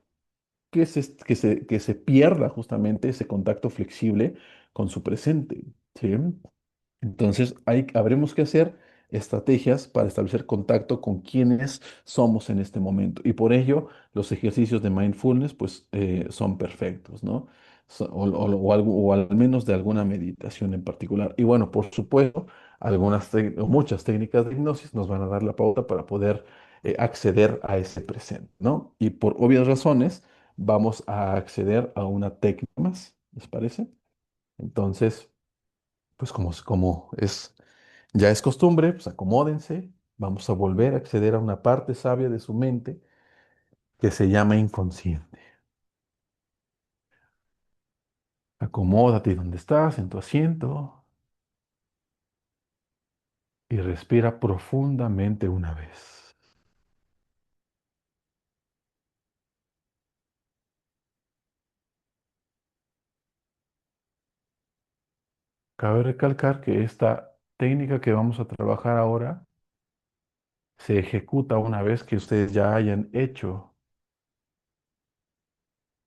que se pierda justamente ese contacto flexible con su presente, ¿sí? Entonces, habremos que hacer estrategias para establecer contacto con quienes somos en este momento. Y por ello, los ejercicios de mindfulness, pues, son perfectos, ¿no? O al menos de alguna meditación en particular. Y bueno, por supuesto, o muchas técnicas de hipnosis nos van a dar la pauta para poder acceder a ese presente, ¿no? Y por obvias razones, vamos a acceder a una técnica más, ¿les parece? Entonces, pues como ya es costumbre, pues acomódense, vamos a volver a acceder a una parte sabia de su mente que se llama inconsciente. Acomódate donde estás, en tu asiento, y respira profundamente una vez. Cabe recalcar que esta técnica que vamos a trabajar ahora se ejecuta una vez que ustedes ya hayan hecho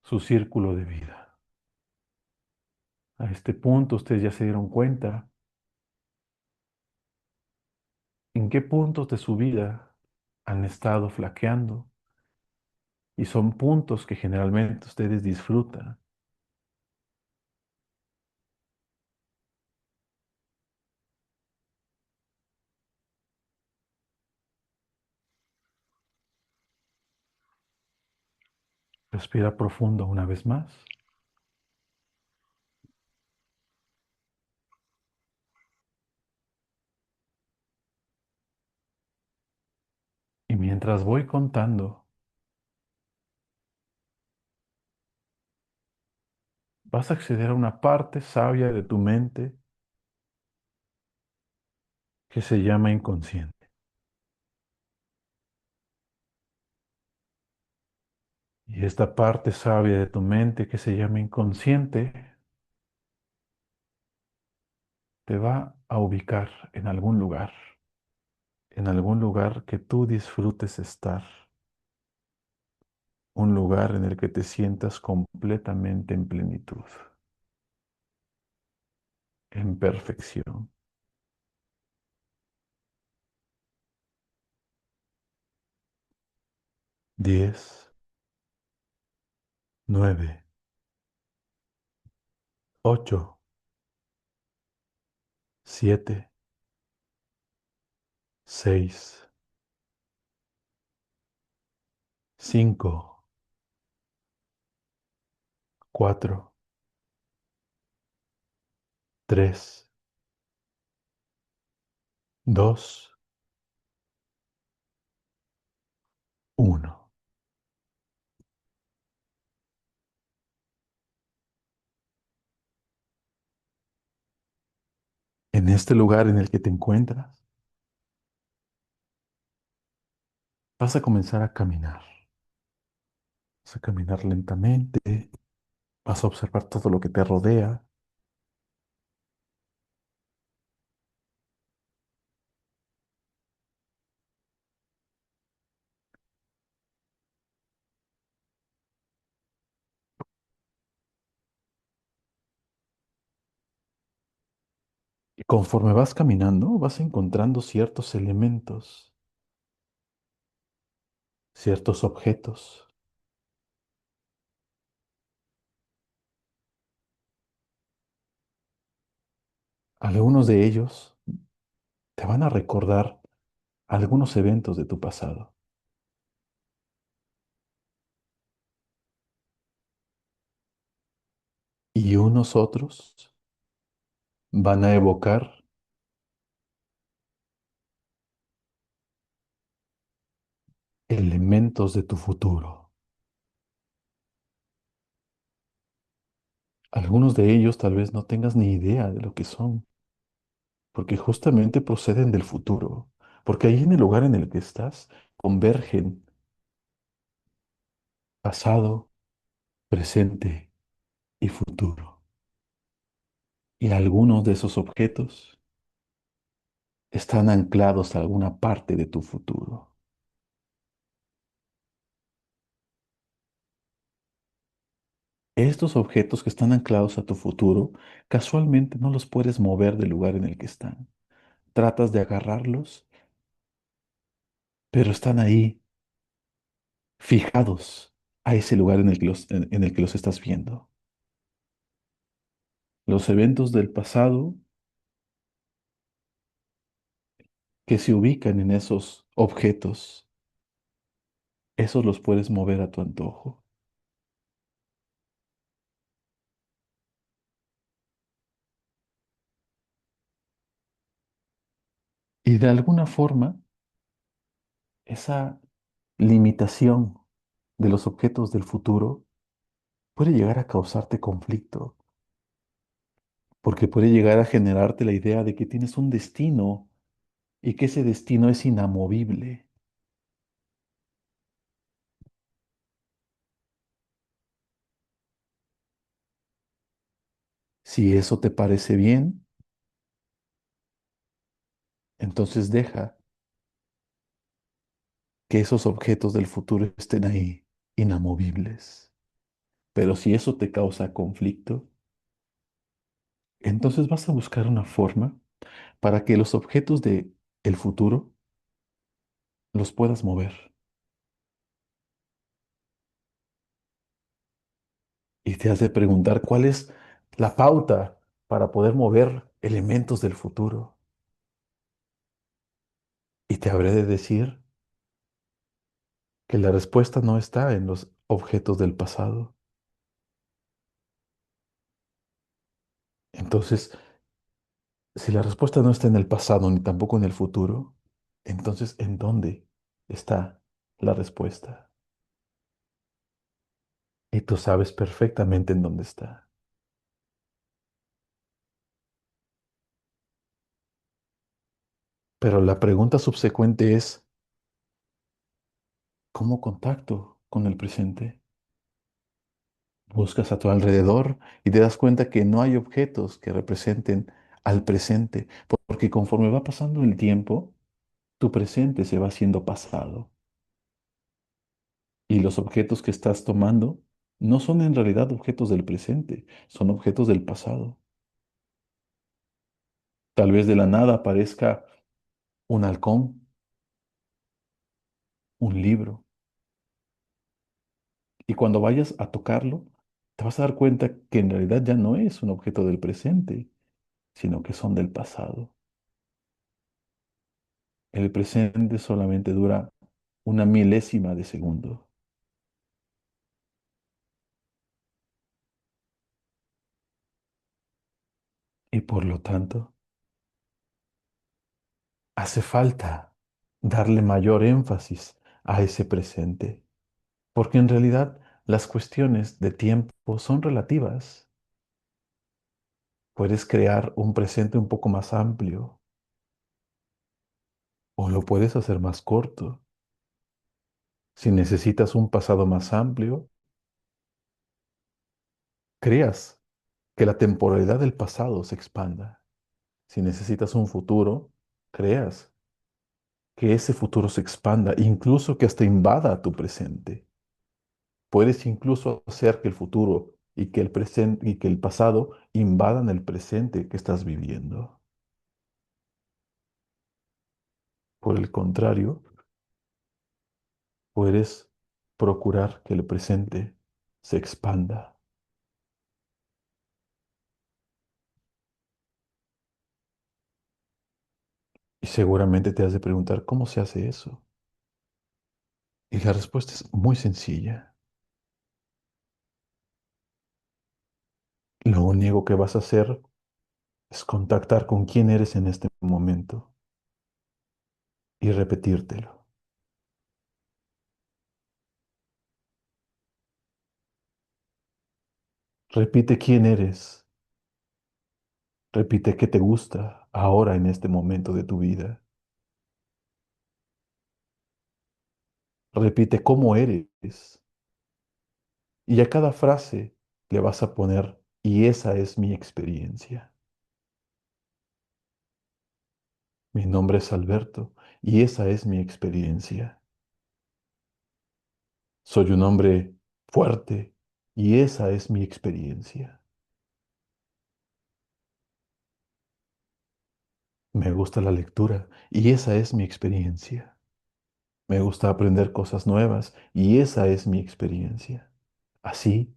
su círculo de vida. A este punto ustedes ya se dieron cuenta en qué puntos de su vida han estado flaqueando y son puntos que generalmente ustedes disfrutan. Respira profundo una vez más y mientras voy contando, vas a acceder a una parte sabia de tu mente que se llama inconsciente. Y esta parte sabia de tu mente que se llama inconsciente te va a ubicar en algún lugar que tú disfrutes estar. un lugar en el que te sientas completamente en plenitud, en perfección. 10, 9, 8, 7, 6, 5, 4, 3, 2, 1. En este lugar en el que te encuentras, vas a comenzar a caminar. Vas a caminar lentamente, vas a observar todo lo que te rodea y conforme vas caminando vas encontrando ciertos elementos, ciertos objetos. Algunos de ellos te van a recordar algunos eventos de tu pasado y unos otros van a evocar elementos de tu futuro. Algunos de ellos tal vez no tengas ni idea de lo que son, porque justamente proceden del futuro, porque ahí en el lugar en el que estás convergen pasado, presente y futuro. Y algunos de esos objetos están anclados a alguna parte de tu futuro. Estos objetos que están anclados a tu futuro, casualmente no los puedes mover del lugar en el que están. Tratas de agarrarlos, pero están ahí, fijados a ese lugar en el que en el que los estás viendo. Los eventos del pasado que se ubican en esos objetos, esos los puedes mover a tu antojo. Y de alguna forma, esa limitación de los objetos del futuro puede llegar a causarte conflicto, porque puede llegar a generarte la idea de que tienes un destino y que ese destino es inamovible. Si eso te parece bien, entonces deja que esos objetos del futuro estén ahí, inamovibles. Pero si eso te causa conflicto, entonces vas a buscar una forma para que los objetos de el futuro los puedas mover. Y te has de preguntar cuál es la pauta para poder mover elementos del futuro. Y te habré de decir que la respuesta no está en los objetos del pasado. Entonces, si la respuesta no está en el pasado ni tampoco en el futuro, entonces ¿en dónde está la respuesta? Y tú sabes perfectamente en dónde está. Pero la pregunta subsecuente es, ¿cómo contacto con el presente? Buscas a tu alrededor y te das cuenta que no hay objetos que representen al presente, porque conforme va pasando el tiempo, tu presente se va haciendo pasado. Y los objetos que estás tomando no son en realidad objetos del presente, son objetos del pasado. Tal vez de la nada aparezca un halcón, un libro, y cuando vayas a tocarlo, te vas a dar cuenta que en realidad ya no es un objeto del presente, sino que son del pasado. El presente solamente dura una milésima de segundo y por lo tanto hace falta darle mayor énfasis a ese presente, porque en realidad las cuestiones de tiempo son relativas. Puedes crear un presente un poco más amplio o lo puedes hacer más corto. Si necesitas un pasado más amplio, creas que la temporalidad del pasado se expanda. Si necesitas un futuro, creas que ese futuro se expanda, incluso que hasta invada tu presente. Puedes incluso hacer que el futuro y que el presente y que el pasado invadan el presente que estás viviendo. Por el contrario, puedes procurar que el presente se expanda. Y seguramente te has de preguntar cómo se hace eso. Y la respuesta es muy sencilla. Lo único que vas a hacer es contactar con quién eres en este momento y repetírtelo. Repite quién eres. Repite qué te gusta ahora en este momento de tu vida. Repite cómo eres. Y a cada frase le vas a poner, y esa es mi experiencia. Mi nombre es Alberto, y esa es mi experiencia. Soy un hombre fuerte, y esa es mi experiencia. Me gusta la lectura, y esa es mi experiencia. Me gusta aprender cosas nuevas, y esa es mi experiencia. Así,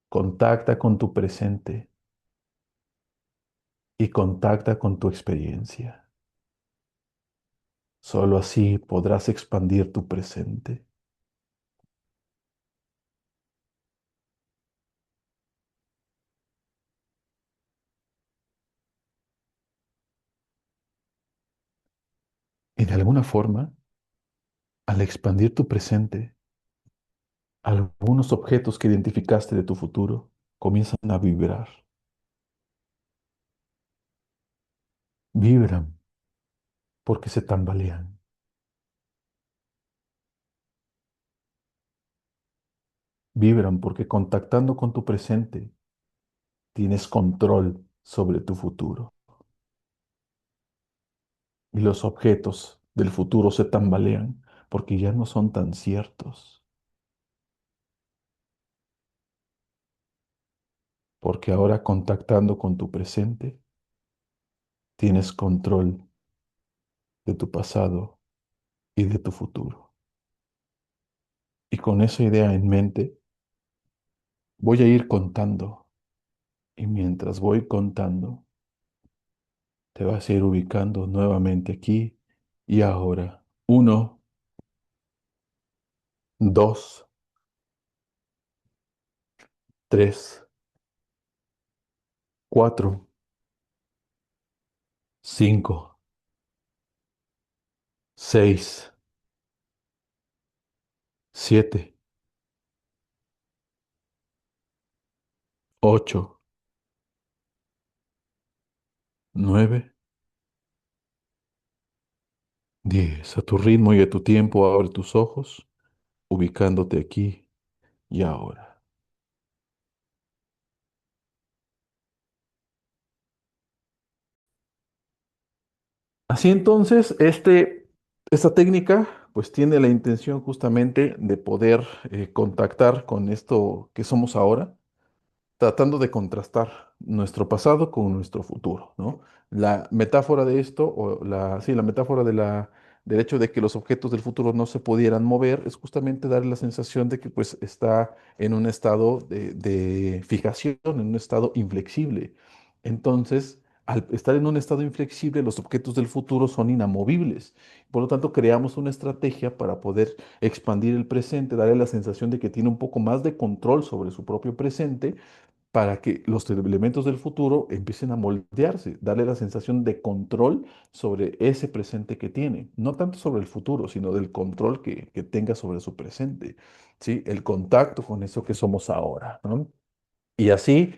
contacta con tu presente y contacta con tu experiencia. Solo así podrás expandir tu presente. Y de alguna forma, al expandir tu presente, algunos objetos que identificaste de tu futuro comienzan a vibrar. Vibran porque se tambalean. Vibran porque contactando con tu presente tienes control sobre tu futuro. Y los objetos del futuro se tambalean porque ya no son tan ciertos. Porque ahora contactando con tu presente tienes control de tu pasado y de tu futuro. Y con esa idea en mente, voy a ir contando. Y mientras voy contando, te vas a ir ubicando nuevamente aquí y ahora. Uno, dos, tres, cuatro, cinco, seis, siete, ocho, nueve, 10. A tu ritmo y a tu tiempo, abre tus ojos, ubicándote aquí y ahora. Así entonces, esta técnica pues tiene la intención justamente de poder contactar con esto que somos ahora, tratando de contrastar nuestro pasado con nuestro futuro, ¿no? La metáfora de esto, sí, la metáfora del hecho de que los objetos del futuro no se pudieran mover, es justamente dar la sensación de que pues está en un estado de fijación, en un estado inflexible. Entonces, al estar en un estado inflexible, los objetos del futuro son inamovibles. Por lo tanto, creamos una estrategia para poder expandir el presente, darle la sensación de que tiene un poco más de control sobre su propio presente para que los elementos del futuro empiecen a moldearse, darle la sensación de control sobre ese presente que tiene, no tanto sobre el futuro, sino del control que tenga sobre su presente, ¿sí? El contacto con eso que somos ahora, ¿no? Y así,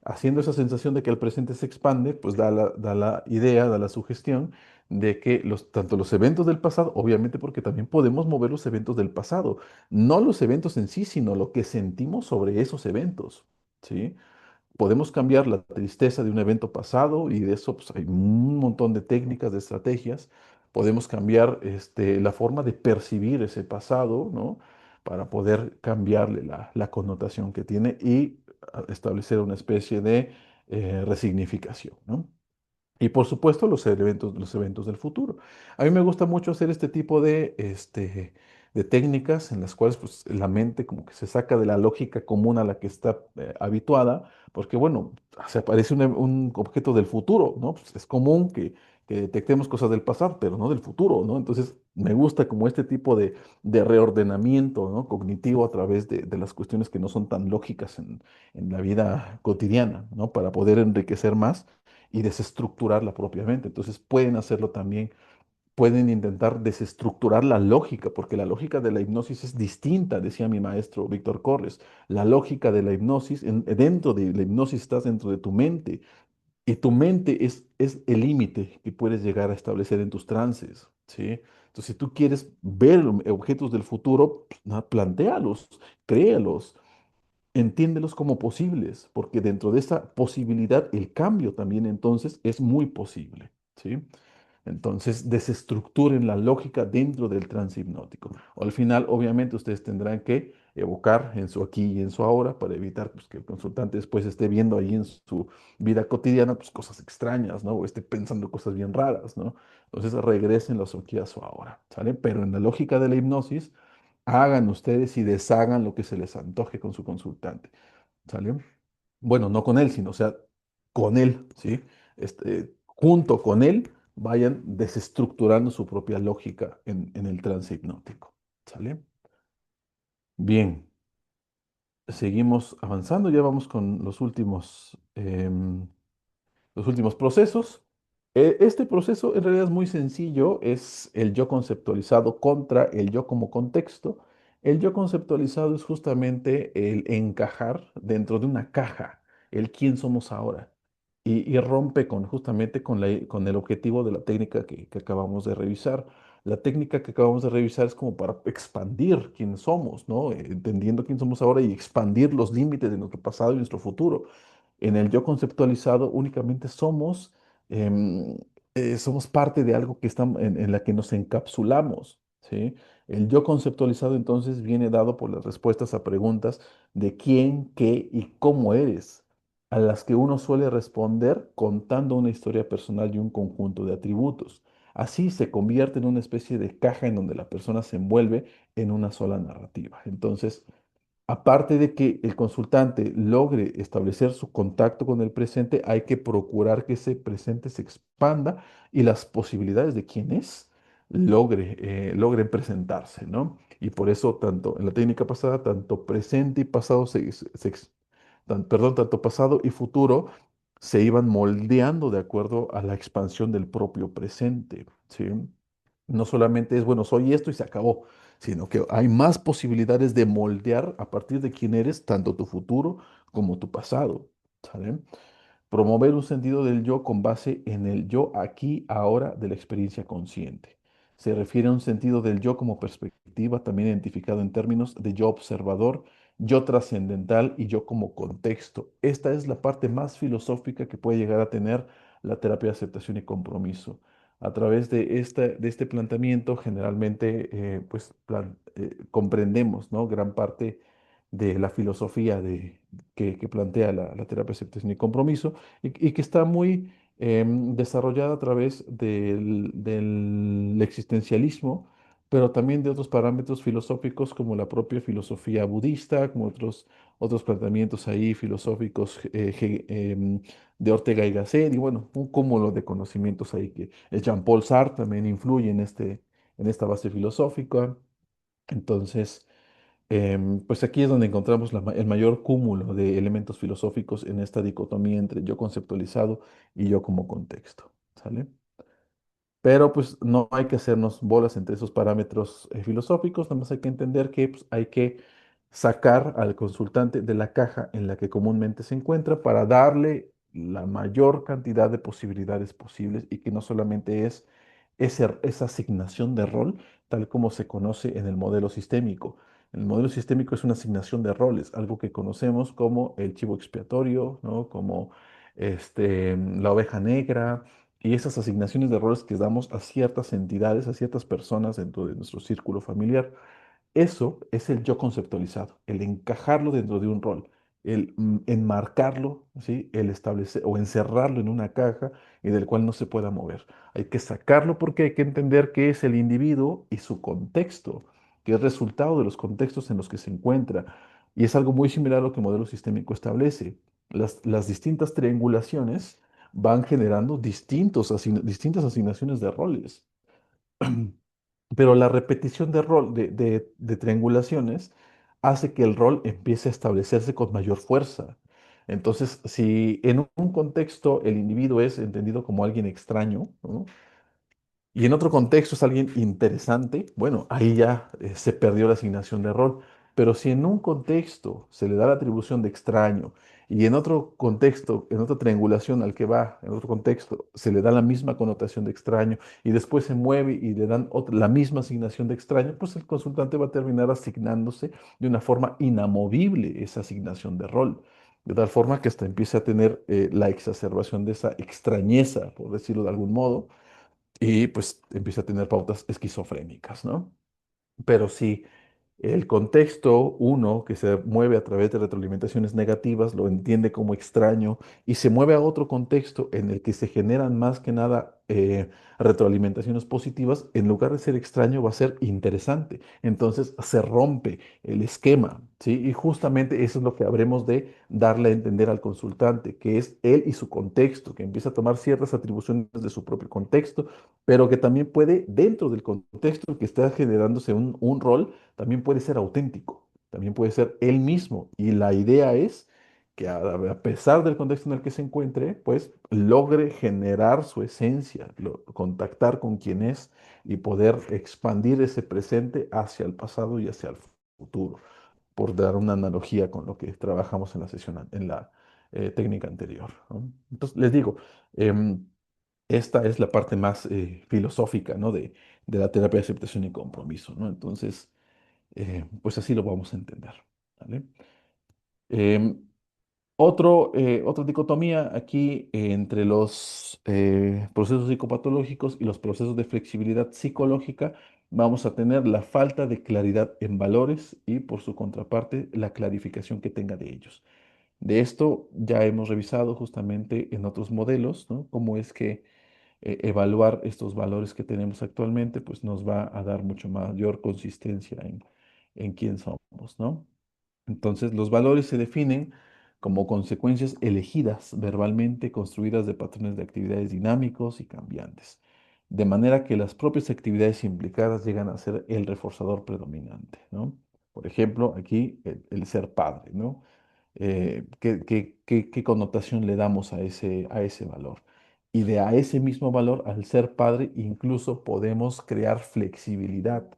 haciendo esa sensación de que el presente se expande, pues da la idea, da la sugestión de que tanto los eventos del pasado, obviamente porque también podemos mover los eventos del pasado, no los eventos en sí, sino lo que sentimos sobre esos eventos, ¿sí? Podemos cambiar la tristeza de un evento pasado y de eso pues, hay un montón de técnicas, de estrategias. Podemos cambiar la forma de percibir ese pasado, ¿no? Para poder cambiarle la connotación que tiene y establecer una especie de resignificación, ¿no? Y por supuesto los eventos del futuro. A mí me gusta mucho hacer este tipo de técnicas en las cuales pues, la mente como que se saca de la lógica común a la que está habituada, porque bueno, se aparece un objeto del futuro, ¿no? Pues, es común que detectemos cosas del pasado, pero no del futuro, ¿no? Entonces me gusta como este tipo de reordenamiento, ¿no? Cognitivo a través de las cuestiones que no son tan lógicas en la vida cotidiana, ¿no? Para poder enriquecer más y desestructurarla propiamente. Entonces pueden hacerlo también, pueden intentar desestructurar la lógica, porque la lógica de la hipnosis es distinta, decía mi maestro Víctor Corres. La lógica de la hipnosis, dentro de la hipnosis estás dentro de tu mente, y tu mente es el límite que puedes llegar a establecer en tus trances, ¿sí? Entonces, si tú quieres ver objetos del futuro, pues, plantéalos, créalos, entiéndelos como posibles, porque dentro de esa posibilidad el cambio también entonces es muy posible, ¿sí? Entonces desestructuren la lógica dentro del trance hipnótico. Al final, obviamente, ustedes tendrán que evocar en su aquí y en su ahora para evitar pues, que el consultante después esté viendo ahí en su vida cotidiana pues, cosas extrañas, ¿no? O esté pensando cosas bien raras, ¿no? Entonces regresen los aquí a su ahora, ¿sale? Pero en la lógica de la hipnosis, hagan ustedes y deshagan lo que se les antoje con su consultante, ¿sale? Bueno, no con él, sino, o sea, con él, ¿sí? Junto con él, vayan desestructurando su propia lógica en el trance hipnótico, ¿sale? Bien, seguimos avanzando, ya vamos con los últimos procesos. Este proceso en realidad es muy sencillo, es el yo conceptualizado contra el yo como contexto. El yo conceptualizado es justamente el encajar dentro de una caja, el quién somos ahora, y rompe justamente con el objetivo de la técnica que acabamos de revisar. La técnica que acabamos de revisar es como para expandir quién somos, ¿no? Entendiendo quién somos ahora y expandir los límites de nuestro pasado y nuestro futuro. En el yo conceptualizado únicamente em, somos parte de algo que está en la que nos encapsulamos, ¿sí? El yo conceptualizado entonces viene dado por las respuestas a preguntas de quién, qué y cómo eres, a las que uno suele responder contando una historia personal y un conjunto de atributos. Así se convierte en una especie de caja en donde la persona se envuelve en una sola narrativa. Entonces, aparte de que el consultante logre establecer su contacto con el presente, hay que procurar que ese presente se expanda y las posibilidades de quien es logren presentarse, ¿no? Y por eso, tanto en la técnica pasada, tanto presente y pasado, perdón, tanto pasado y futuro se iban moldeando de acuerdo a la expansión del propio presente, ¿sí? No solamente es, bueno, soy esto y se acabó, sino que hay más posibilidades de moldear a partir de quién eres, tanto tu futuro como tu pasado, ¿sale? Promover un sentido del yo con base en el yo aquí, ahora de la experiencia consciente. Se refiere a un sentido del yo como perspectiva, también identificado en términos de yo observador, yo trascendental y yo como contexto. Esta es la parte más filosófica que puede llegar a tener la terapia de aceptación y compromiso. A través de este planteamiento, generalmente, comprendemos, ¿no? Gran parte de la filosofía que plantea la terapia de aceptación y compromiso y que está muy desarrollada a través del existencialismo, pero también de otros parámetros filosóficos como la propia filosofía budista, como otros planteamientos ahí filosóficos de Ortega y Gasset, y bueno, un cúmulo de conocimientos ahí que Jean-Paul Sartre también influye en esta base filosófica. Entonces, pues aquí es donde encontramos el mayor cúmulo de elementos filosóficos en esta dicotomía entre yo conceptualizado y yo como contexto. ¿Sale? Pero pues no hay que hacernos bolas entre esos parámetros filosóficos, nada más hay que entender que pues, hay que sacar al consultante de la caja en la que comúnmente se encuentra para darle la mayor cantidad de posibilidades posibles y que no solamente es esa asignación de rol tal como se conoce en el modelo sistémico. El modelo sistémico es una asignación de roles, algo que conocemos como el chivo expiatorio, ¿no? Como la oveja negra y esas asignaciones de roles que damos a ciertas entidades, a ciertas personas dentro de nuestro círculo familiar. Eso es el yo conceptualizado, el encajarlo dentro de un rol, el enmarcarlo, ¿sí? El establecer o encerrarlo en una caja y del cual no se pueda mover. Hay que sacarlo porque hay que entender qué es el individuo y su contexto, que es resultado de los contextos en los que se encuentra. Y es algo muy similar a lo que el modelo sistémico establece. Las distintas triangulaciones van generando distintas asignaciones de roles. Pero la repetición de rol, de triangulaciones, hace que el rol empiece a establecerse con mayor fuerza. Entonces, si en un contexto el individuo es entendido como alguien extraño, ¿no? Y en otro contexto es alguien interesante, bueno, ahí ya se perdió la asignación de rol. Pero si en un contexto se le da la atribución de extraño y en otro contexto, en otra triangulación al que va, en otro contexto, se le da la misma connotación de extraño y después se mueve y le dan la misma asignación de extraño, pues el consultante va a terminar asignándose de una forma inamovible esa asignación de rol. De tal forma que hasta empiece a tener la exacerbación de esa extrañeza, por decirlo de algún modo, y pues empieza a tener pautas esquizofrénicas, ¿no? Pero si el contexto, uno que se mueve a través de retroalimentaciones negativas, lo entiende como extraño y se mueve a otro contexto en el que se generan más que nada retroalimentaciones positivas, en lugar de ser extraño va a ser interesante. Entonces se rompe el esquema, ¿sí? Y justamente eso es lo que habremos de darle a entender al consultante, que es él y su contexto, que empieza a tomar ciertas atribuciones de su propio contexto, pero que también puede, dentro del contexto que está generándose un rol, también puede ser auténtico, también puede ser él mismo. Y la idea es que a pesar del contexto en el que se encuentre, pues logre generar su esencia, contactar con quien es y poder expandir ese presente hacia el pasado y hacia el futuro, por dar una analogía con lo que trabajamos en la sesión, en la técnica anterior, ¿no? Entonces, les digo, em, esta es la parte más filosófica, ¿no? de la terapia de aceptación y compromiso, ¿no? Entonces, pues así lo vamos a entender, ¿vale? Em, otra dicotomía aquí entre los procesos psicopatológicos y los procesos de flexibilidad psicológica, vamos a tener la falta de claridad en valores y por su contraparte la clarificación que tenga de ellos. De esto ya hemos revisado justamente en otros modelos, ¿no? Cómo es que evaluar estos valores que tenemos actualmente, pues nos va a dar mucho mayor consistencia en quién somos, ¿no? Entonces, los valores se definen como consecuencias elegidas verbalmente construidas de patrones de actividades dinámicos y cambiantes, de manera que las propias actividades implicadas llegan a ser el reforzador predominante, ¿no? Por ejemplo, aquí el ser padre, ¿no? ¿Qué connotación le damos a ese valor? Y de a ese mismo valor, al ser padre, incluso podemos crear flexibilidad,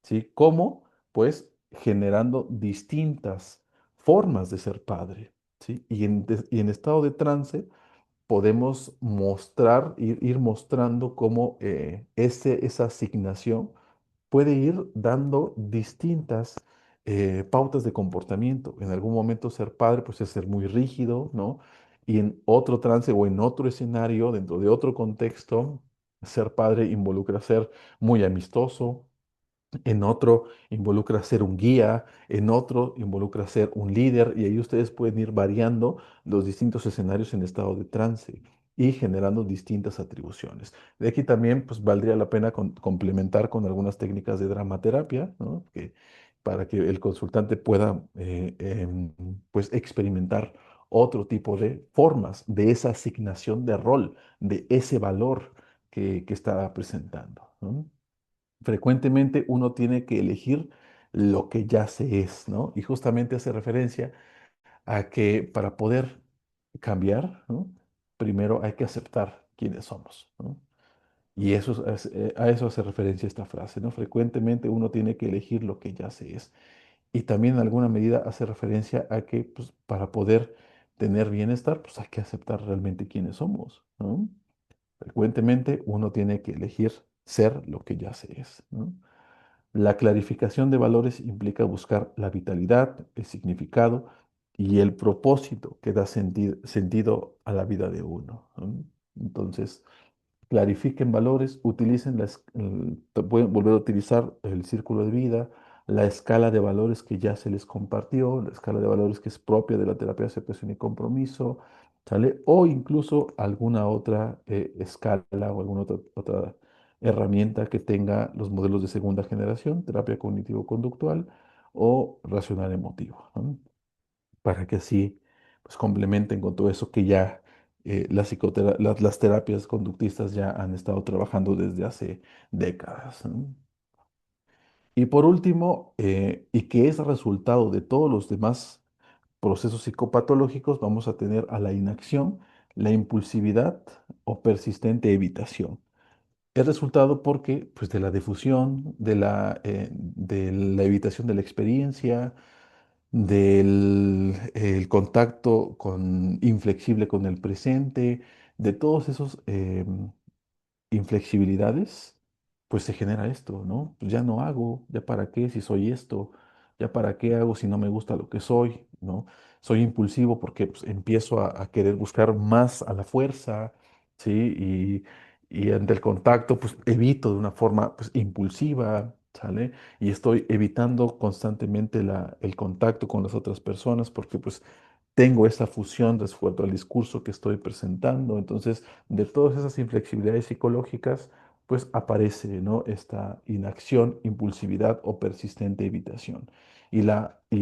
¿sí? ¿Cómo? Pues generando distintas formas de ser padre, ¿sí? Y en estado de trance podemos mostrar, ir mostrando cómo esa asignación puede ir dando distintas pautas de comportamiento. En algún momento ser padre, pues es ser muy rígido, ¿no? Y en otro trance o en otro escenario, dentro de otro contexto, Ser padre involucra ser muy amistoso, en otro involucra ser un guía, en otro involucra ser un líder, y ahí ustedes pueden ir variando los distintos escenarios en estado de trance y generando distintas atribuciones. De aquí también, pues, valdría la pena complementar con algunas técnicas de dramaterapia, ¿no? Para que el consultante pueda, pues, experimentar otro tipo de formas de esa asignación de rol, de ese valor que está presentando, ¿no? Frecuentemente uno tiene que elegir lo que ya se es, ¿no? Y justamente hace referencia a que para poder cambiar, ¿no? Primero hay que aceptar quiénes somos, ¿no? Y a eso hace referencia esta frase, ¿no? Frecuentemente uno tiene que elegir lo que ya se es. Y también en alguna medida hace referencia a que, pues, para poder tener bienestar, pues hay que aceptar realmente quiénes somos, ¿no? Frecuentemente uno tiene que elegir ser lo que ya se es, ¿no? La clarificación de valores implica buscar la vitalidad, el significado y el propósito que da sentido a la vida de uno, ¿no? Entonces, clarifiquen valores, utilicen pueden volver a utilizar el círculo de vida, la escala de valores que ya se les compartió, la escala de valores que es propia de la terapia de aceptación y compromiso, ¿sale? O incluso alguna otra escala o alguna otra herramienta que tenga los modelos de segunda generación, terapia cognitivo-conductual o racional emotivo, ¿no? Para que así, pues, complementen con todo eso que ya las terapias conductistas ya han estado trabajando desde hace décadas, ¿no? Y por último, y que es resultado de todos los demás procesos psicopatológicos, vamos a tener a la inacción, la impulsividad o persistente evitación. Es resultado porque, pues, de la difusión, de la evitación de la experiencia, del el contacto inflexible con el presente, de todos esos inflexibilidades, pues se genera esto, ¿no? Pues ya no hago, ya para qué si soy esto, ya para qué hago si no me gusta lo que soy, ¿no? Soy impulsivo porque, pues, empiezo a querer buscar más a la fuerza, ¿sí? Y ante el contacto, pues evito de una forma, pues, impulsiva, ¿sale? Y estoy evitando constantemente el contacto con las otras personas porque, pues, tengo esa fusión respecto al discurso que estoy presentando. Entonces, de todas esas inflexibilidades psicológicas, pues aparece, ¿no? Esta inacción, impulsividad o persistente evitación. Y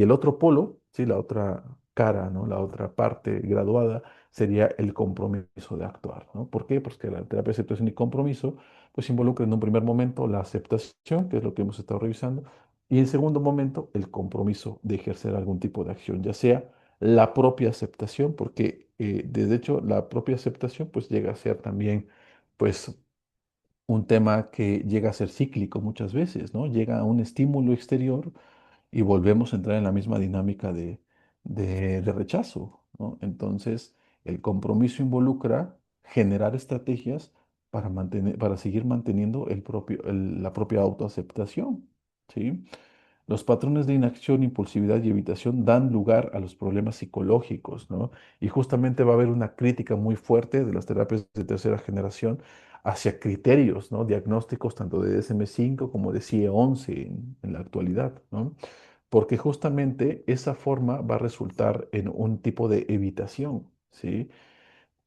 el otro polo, ¿sí? La otra cara, ¿no? La otra parte graduada sería el compromiso de actuar, ¿no? ¿Por qué? Porque la terapia de aceptación y compromiso, pues, involucra en un primer momento la aceptación, que es lo que hemos estado revisando, y en segundo momento el compromiso de ejercer algún tipo de acción, ya sea la propia aceptación, porque de hecho la propia aceptación, pues, llega a ser también, pues, un tema que llega a ser cíclico muchas veces, ¿no? Llega a un estímulo exterior y volvemos a entrar en la misma dinámica de rechazo, ¿no? Entonces, el compromiso involucra generar estrategias para seguir manteniendo la propia autoaceptación, ¿sí? Los patrones de inacción, impulsividad y evitación dan lugar a los problemas psicológicos, ¿no? Y justamente va a haber una crítica muy fuerte de las terapias de tercera generación hacia criterios, ¿no? Diagnósticos tanto de DSM-5 como de CIE-11 en la actualidad, ¿no? Porque justamente esa forma va a resultar en un tipo de evitación, ¿sí?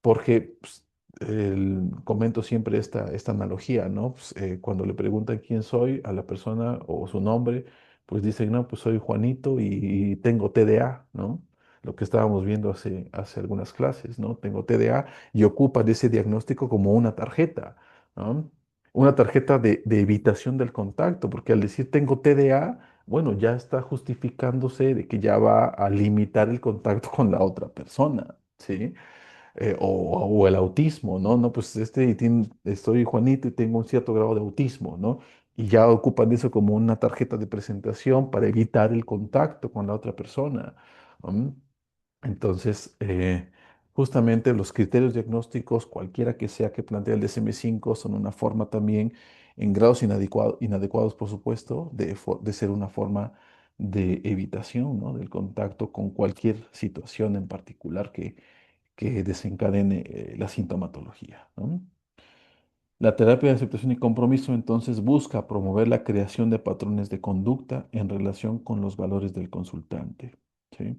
Porque, pues, comento siempre esta analogía, ¿no? Pues, cuando le preguntan quién soy a la persona o su nombre, pues dicen, no, pues soy Juanito y tengo TDA, ¿no? Lo que estábamos viendo hace algunas clases, ¿no? Tengo TDA y ocupan ese diagnóstico como una tarjeta, ¿no? Una tarjeta de evitación del contacto, porque al decir tengo TDA, bueno, ya está justificándose de que ya va a limitar el contacto con la otra persona, ¿sí? O el autismo, ¿no? No, pues estoy Juanito y tengo un cierto grado de autismo, ¿no? Y ya ocupan eso como una tarjeta de presentación para evitar el contacto con la otra persona. ¿No? Entonces, justamente los criterios diagnósticos, cualquiera que sea que plantea el DSM-5, son una forma también, en grados inadecuados, por supuesto, de ser una forma de evitación, ¿no? Del contacto con cualquier situación en particular que desencadene la sintomatología, ¿no? La terapia de aceptación y compromiso entonces busca promover la creación de patrones de conducta en relación con los valores del consultante. ¿Sí?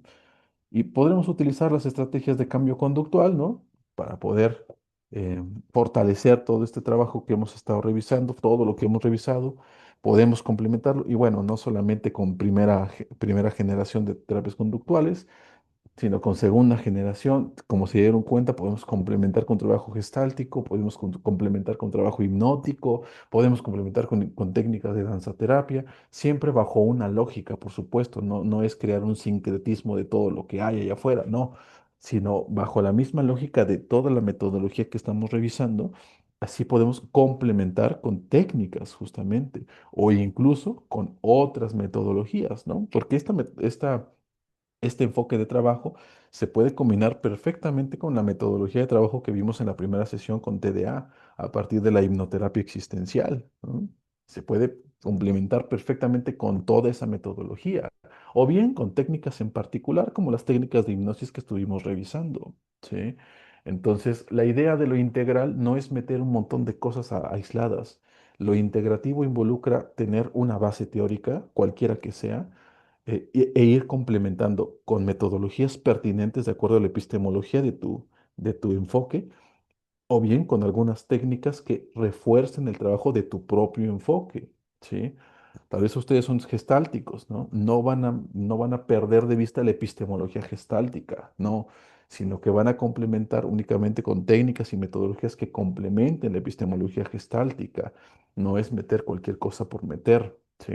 Y podremos utilizar las estrategias de cambio conductual, ¿no? Para poder eh, fortalecer todo este trabajo que hemos estado revisando, todo lo que hemos revisado, podemos complementarlo. Y bueno, no solamente con primera generación de terapias conductuales, sino con segunda generación, como se dieron cuenta, podemos complementar con trabajo gestáltico, podemos complementar con trabajo hipnótico, podemos complementar con técnicas de danzaterapia, siempre bajo una lógica, por supuesto, no es crear un sincretismo de todo lo que hay allá afuera, no, sino bajo la misma lógica de toda la metodología que estamos revisando, así podemos complementar con técnicas justamente, o incluso con otras metodologías, ¿no? Porque este enfoque de trabajo se puede combinar perfectamente con la metodología de trabajo que vimos en la primera sesión con TDA a partir de la hipnoterapia existencial, ¿no? Se puede complementar perfectamente con toda esa metodología o bien con técnicas en particular como las técnicas de hipnosis que estuvimos revisando, ¿sí? Entonces, la idea de lo integral no es meter un montón de cosas aisladas. Lo integrativo involucra tener una base teórica, cualquiera que sea, e ir complementando con metodologías pertinentes de acuerdo a la epistemología de tu enfoque, o bien con algunas técnicas que refuercen el trabajo de tu propio enfoque, ¿sí? Tal vez ustedes son gestálticos, ¿no? No van a perder de vista la epistemología gestáltica, no, sino que van a complementar únicamente con técnicas y metodologías que complementen la epistemología gestáltica. No es meter cualquier cosa por meter, ¿sí?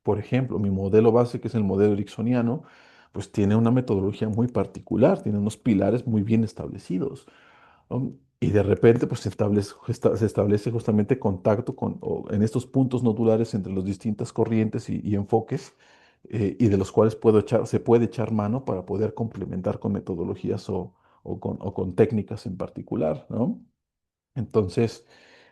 Por ejemplo, mi modelo base, que es el modelo ericksoniano, pues tiene una metodología muy particular, tiene unos pilares muy bien establecidos, ¿no? Y de repente, pues se establece justamente contacto o en estos puntos nodulares entre las distintas corrientes y enfoques, y de los cuales se puede echar mano para poder complementar con metodologías o con técnicas en particular, ¿no? Entonces,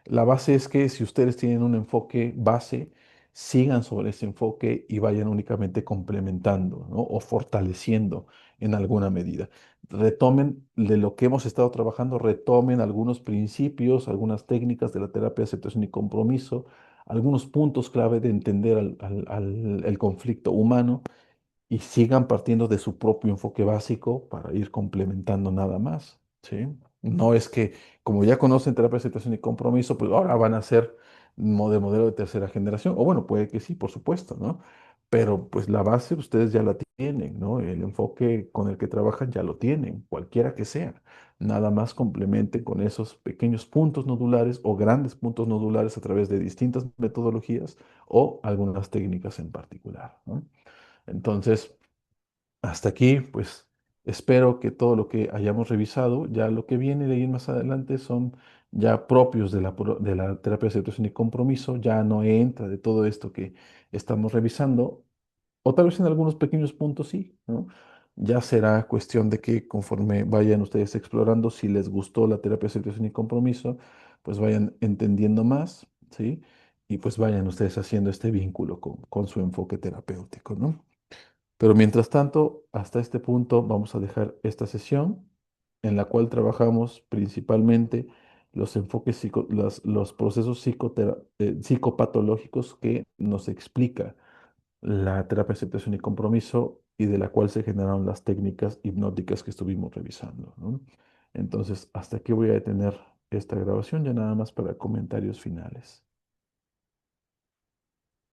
la base es que si ustedes tienen un enfoque base, sigan sobre ese enfoque y vayan únicamente complementando, ¿no? O fortaleciendo en alguna medida. Retomen de lo que hemos estado trabajando, retomen algunos principios, algunas técnicas de la terapia de aceptación y compromiso, algunos puntos clave de entender el conflicto humano y sigan partiendo de su propio enfoque básico para ir complementando nada más, ¿sí? No es que, como ya conocen terapia de aceptación y compromiso, pues ahora van a ser modelo de tercera generación, o bueno, puede que sí, por supuesto, ¿no? Pero pues la base ustedes ya la tienen, ¿no? El enfoque con el que trabajan ya lo tienen, cualquiera que sea. Nada más complementen con esos pequeños puntos nodulares o grandes puntos nodulares a través de distintas metodologías o algunas técnicas en particular, ¿no? Entonces, hasta aquí, pues espero que todo lo que hayamos revisado, ya lo que viene de ahí más adelante son ya propios de la terapia de aceptación y compromiso, ya no entra de todo esto que estamos revisando, o tal vez en algunos pequeños puntos sí, ¿no? Ya será cuestión de que conforme vayan ustedes explorando, si les gustó la terapia de aceptación y compromiso, pues vayan entendiendo más, ¿sí? Y pues vayan ustedes haciendo este vínculo con su enfoque terapéutico, ¿no? Pero mientras tanto, hasta este punto vamos a dejar esta sesión en la cual trabajamos principalmente los enfoques, los procesos psicopatológicos que nos explica la terapia de aceptación y compromiso y de la cual se generaron las técnicas hipnóticas que estuvimos revisando, ¿no? Entonces, hasta aquí voy a detener esta grabación ya nada más para comentarios finales.